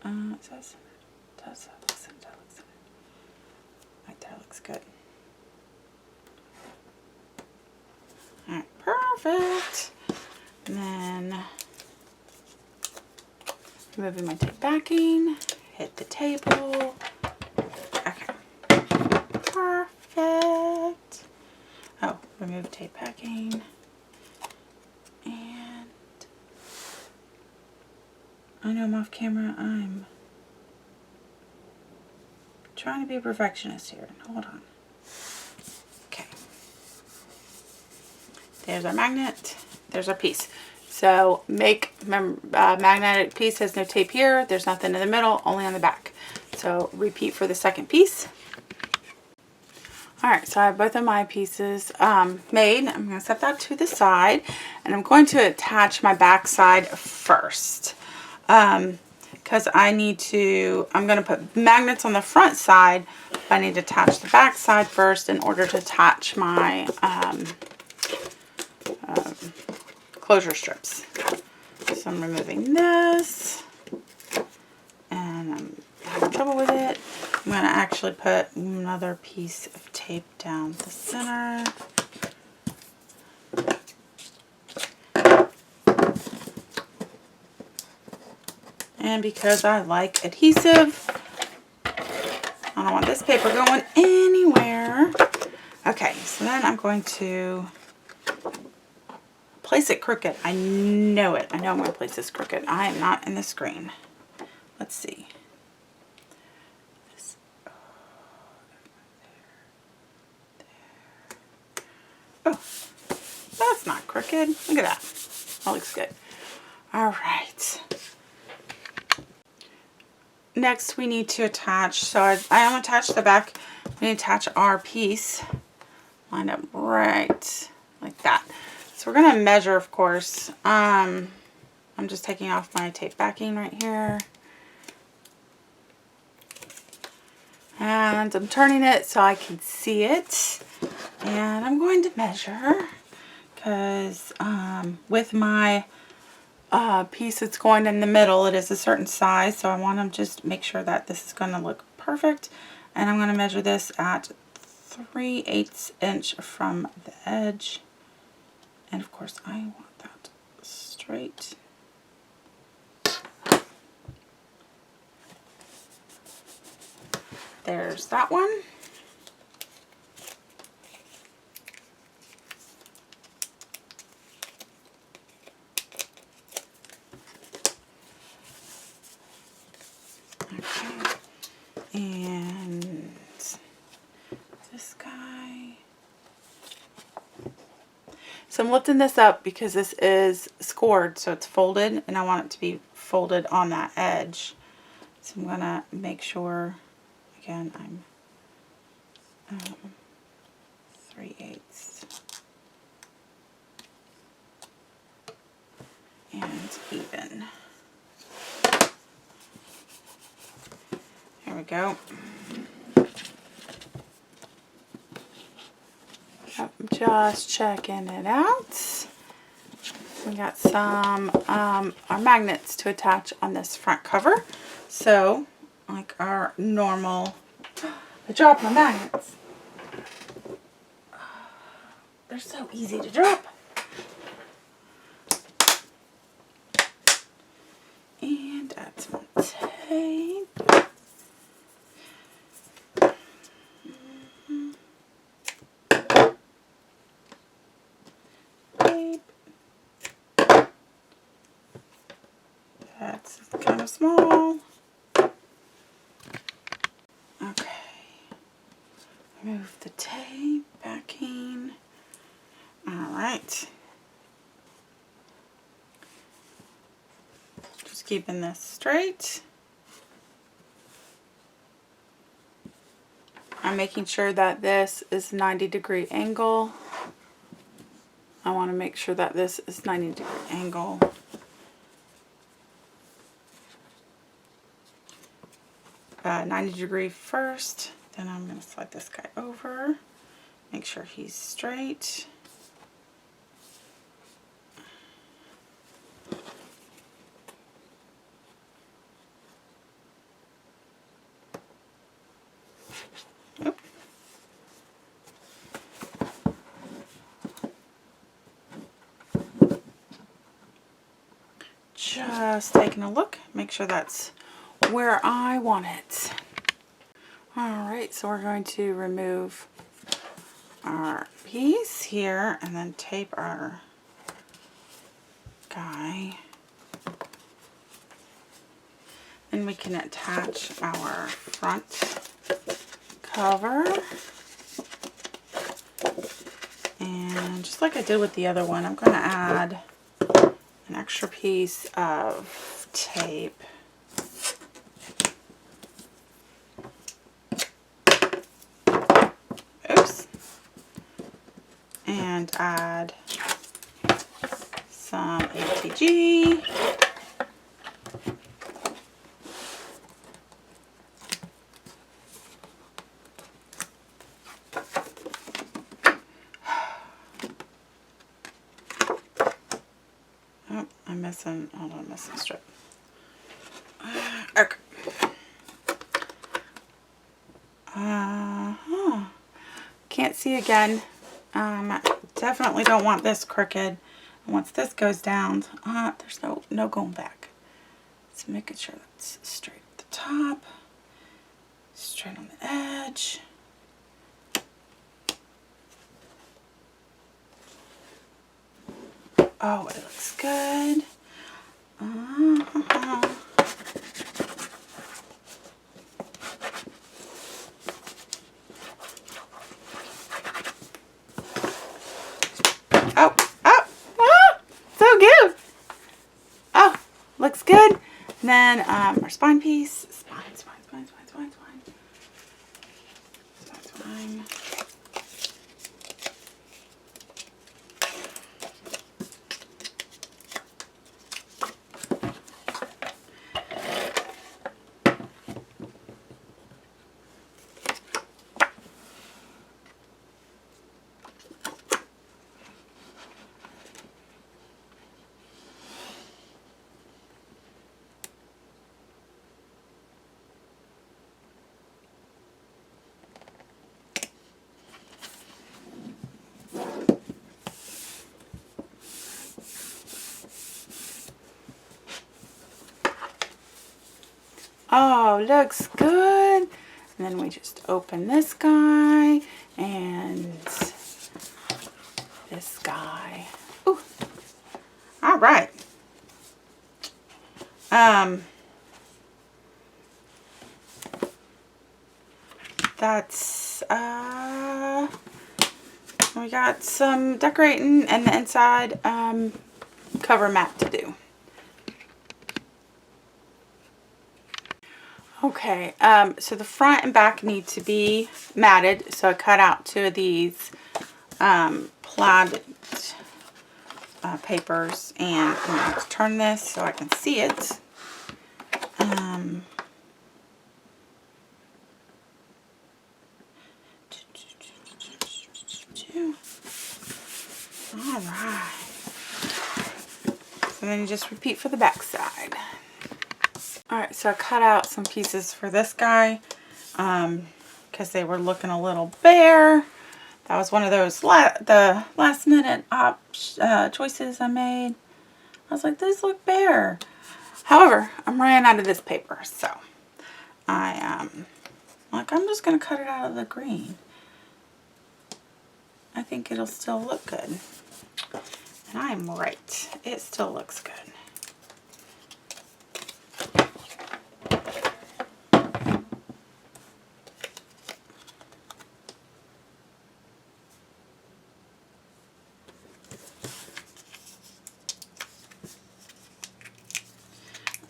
A: Is that centered? Does that look centered? That looks centered. Right there, looks good. Alright, perfect. And then removing my tape backing, hit the table. Okay, perfect. Oh, remove tape backing. And I know I'm off camera. I'm trying to be a perfectionist here. Hold on. Okay. There's our magnet. There's our piece. So magnetic piece has no tape here. There's nothing in the middle, only on the back. So repeat for the second piece. Alright, so I have both of my pieces made. I'm going to set that to the side. And I'm going to attach my back side first. Because I'm going to put magnets on the front side. But I need to attach the back side first in order to attach my closure strips. So I'm removing this, and I'm having trouble with it. I'm going to actually put another piece of tape down the center. And because I like adhesive, I don't want this paper going anywhere. Okay, so then I'm going to place it crooked. I know it. I know I'm going to place this crooked. I am not in the screen. Let's see. Oh, that's not crooked. Look at that. That looks good. All right. Next, we need to attach. So I am attached the back. We need to attach our piece. Line up right like that. So we're going to measure, of course. I'm just taking off my tape backing right here. And I'm turning it so I can see it. And I'm going to measure because with my piece that's going in the middle, it is a certain size. So I want to just make sure that this is going to look perfect. And I'm going to measure this at 3/8 inch from the edge. And of course I want that straight. There's that one. Okay. And this guy. So I'm lifting this up because this is scored, so it's folded, and I want it to be folded on that edge. So I'm gonna make sure, again, I'm 3/8 and even. There we go. I'm just checking it out. We got some our magnets to attach on this front cover. So, like our normal, I dropped my magnets. They're so easy to drop. And add some tape. That's kind of small. Okay. Remove the tape backing. Alright. Just keeping this straight. I'm making sure that this is 90-degree angle. I want to make sure that this is 90-degree angle. 90-degree first, then I'm going to slide this guy over, make sure he's straight. Oop. Just taking a look, make sure that's where I want it. Alright, so we're going to remove our piece here and then tape our guy. Then we can attach our front cover. And just like I did with the other one, I'm going to add an extra piece of tape. Oops. And add some ATG. Oh, I'm missing, hold on, I'm missing a strip. Okay. Can't see again. Definitely don't want this crooked. And once this goes down, there's no going back. So making sure that's straight at the top, straight on the edge. Oh, it looks good. So cute. Oh, looks good. And then our spine piece. Spine. Oh, looks good. And then we just open this guy and this guy. Ooh. All right. That's we got some decorating and the inside cover mat to do. Okay, so the front and back need to be matted, so I cut out 2 of these plaid papers, and I'm going to have to turn this so I can see it. Alright, so then you just repeat for the back side. Alright, so I cut out some pieces for this guy because they were looking a little bare. That was one of those the last minute choices I made. I was like, these look bare. However, I'm running out of this paper, so I'm just going to cut it out of the green. I think it'll still look good. And I'm right. It still looks good.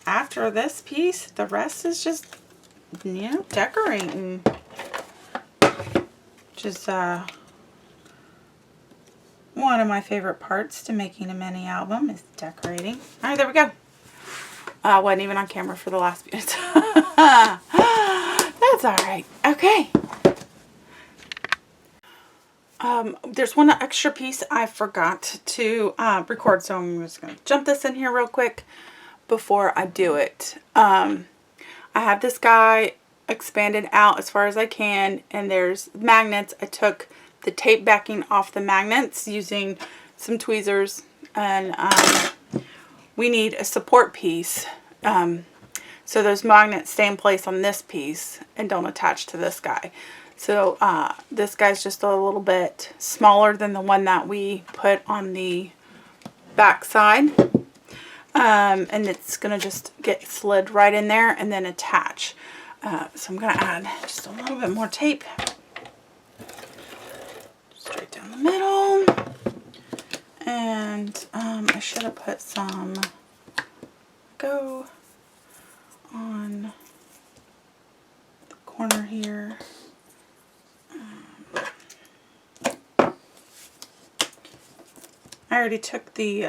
A: After this piece, the rest is just, you know, decorating. Just one one of my favorite parts to making a mini album is decorating. All right, there we go. Wasn't even on camera for the last minute. That's all right. Okay. There's one extra piece I forgot to record, so I'm just going to jump this in here real quick before I do it. I have this guy expanded out as far as I can, and there's magnets. I took the tape backing off the magnets using some tweezers, and we need a support piece so those magnets stay in place on this piece and don't attach to this guy. So this guy's just a little bit smaller than the one that we put on the back side, and it's gonna just get slid right in there and then attach. So I'm gonna add just a little bit more tape straight down the middle, and I should have put some go on the corner here. I already took the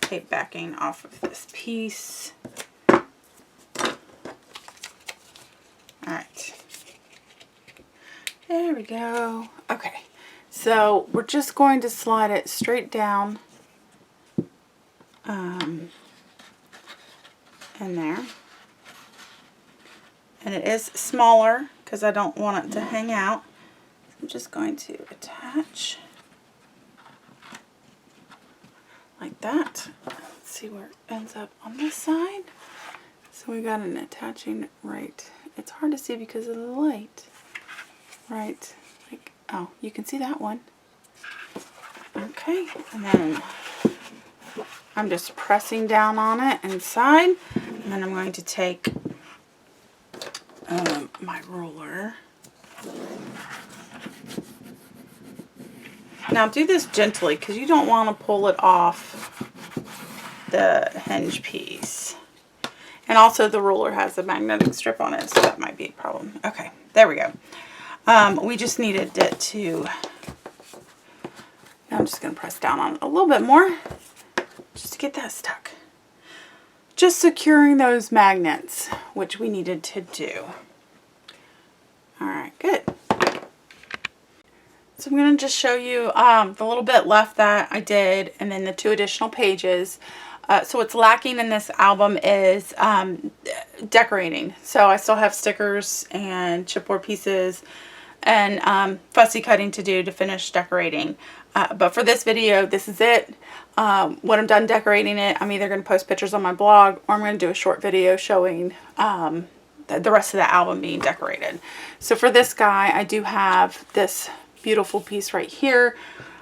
A: tape backing off of this piece. Alright. There we go. Okay. So we're just going to slide it straight down in there. And it is smaller because I don't want it to hang out. I'm just going to attach like that. Let's see where it ends up on this side. So we got an attaching right. It's hard to see because of the light. Right, like, oh, you can see that one. Okay, and then I'm just pressing down on it inside, and then I'm going to take my ruler. Now do this gently because you don't want to pull it off the hinge piece. And also the ruler has a magnetic strip on it, so that might be a problem. Okay, there we go. We just needed it to, I'm just going to press down on it a little bit more just to get that stuck. Just securing those magnets, which we needed to do. Alright, good. So I'm going to just show you the little bit left that I did, and then the 2 additional pages. So what's lacking in this album is decorating. So I still have stickers and chipboard pieces and fussy cutting to do to finish decorating. But for this video, this is it. When I'm done decorating it, I'm either going to post pictures on my blog, or I'm going to do a short video showing the rest of the album being decorated. So for this guy, I do have this beautiful piece right here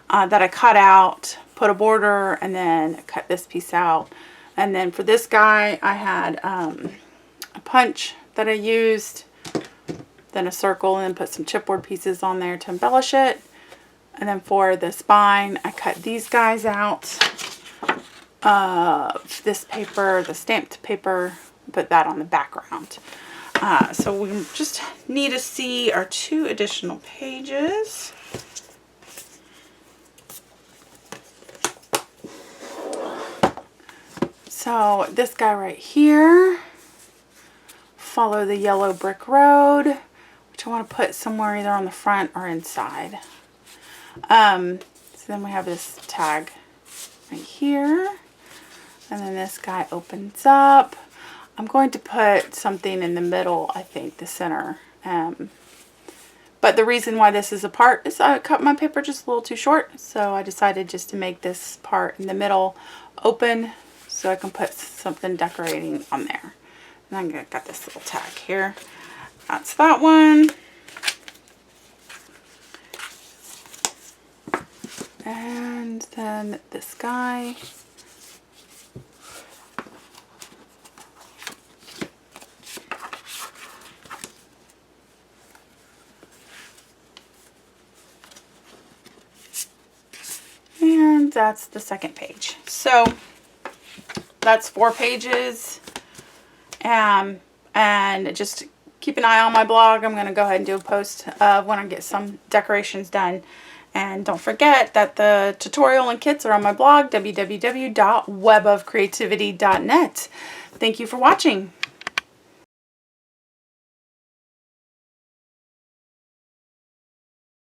A: that I cut out, put a border, and then cut this piece out. And then for this guy, I had a punch that I used, then a circle, and then put some chipboard pieces on there to embellish it. And then for the spine, I cut these guys out of this paper, the stamped paper, put that on the background. So we just need to see our 2 additional pages. So this guy right here, follow the yellow brick road, which I want to put somewhere either on the front or inside. So then we have this tag right here, and then this guy opens up. I'm going to put something in the middle, I think, the center. But the reason why this is apart is I cut my paper just a little too short, so I decided just to make this part in the middle open so I can put something decorating on there. And I got this little tag here. That's that one. And then this guy. And that's the second page. So that's 4 pages. And just keep an eye on my blog. I'm going to go ahead and do a post when I get some decorations done. And don't forget that the tutorial and kits are on my blog, www.webofcreativity.net. Thank you for watching.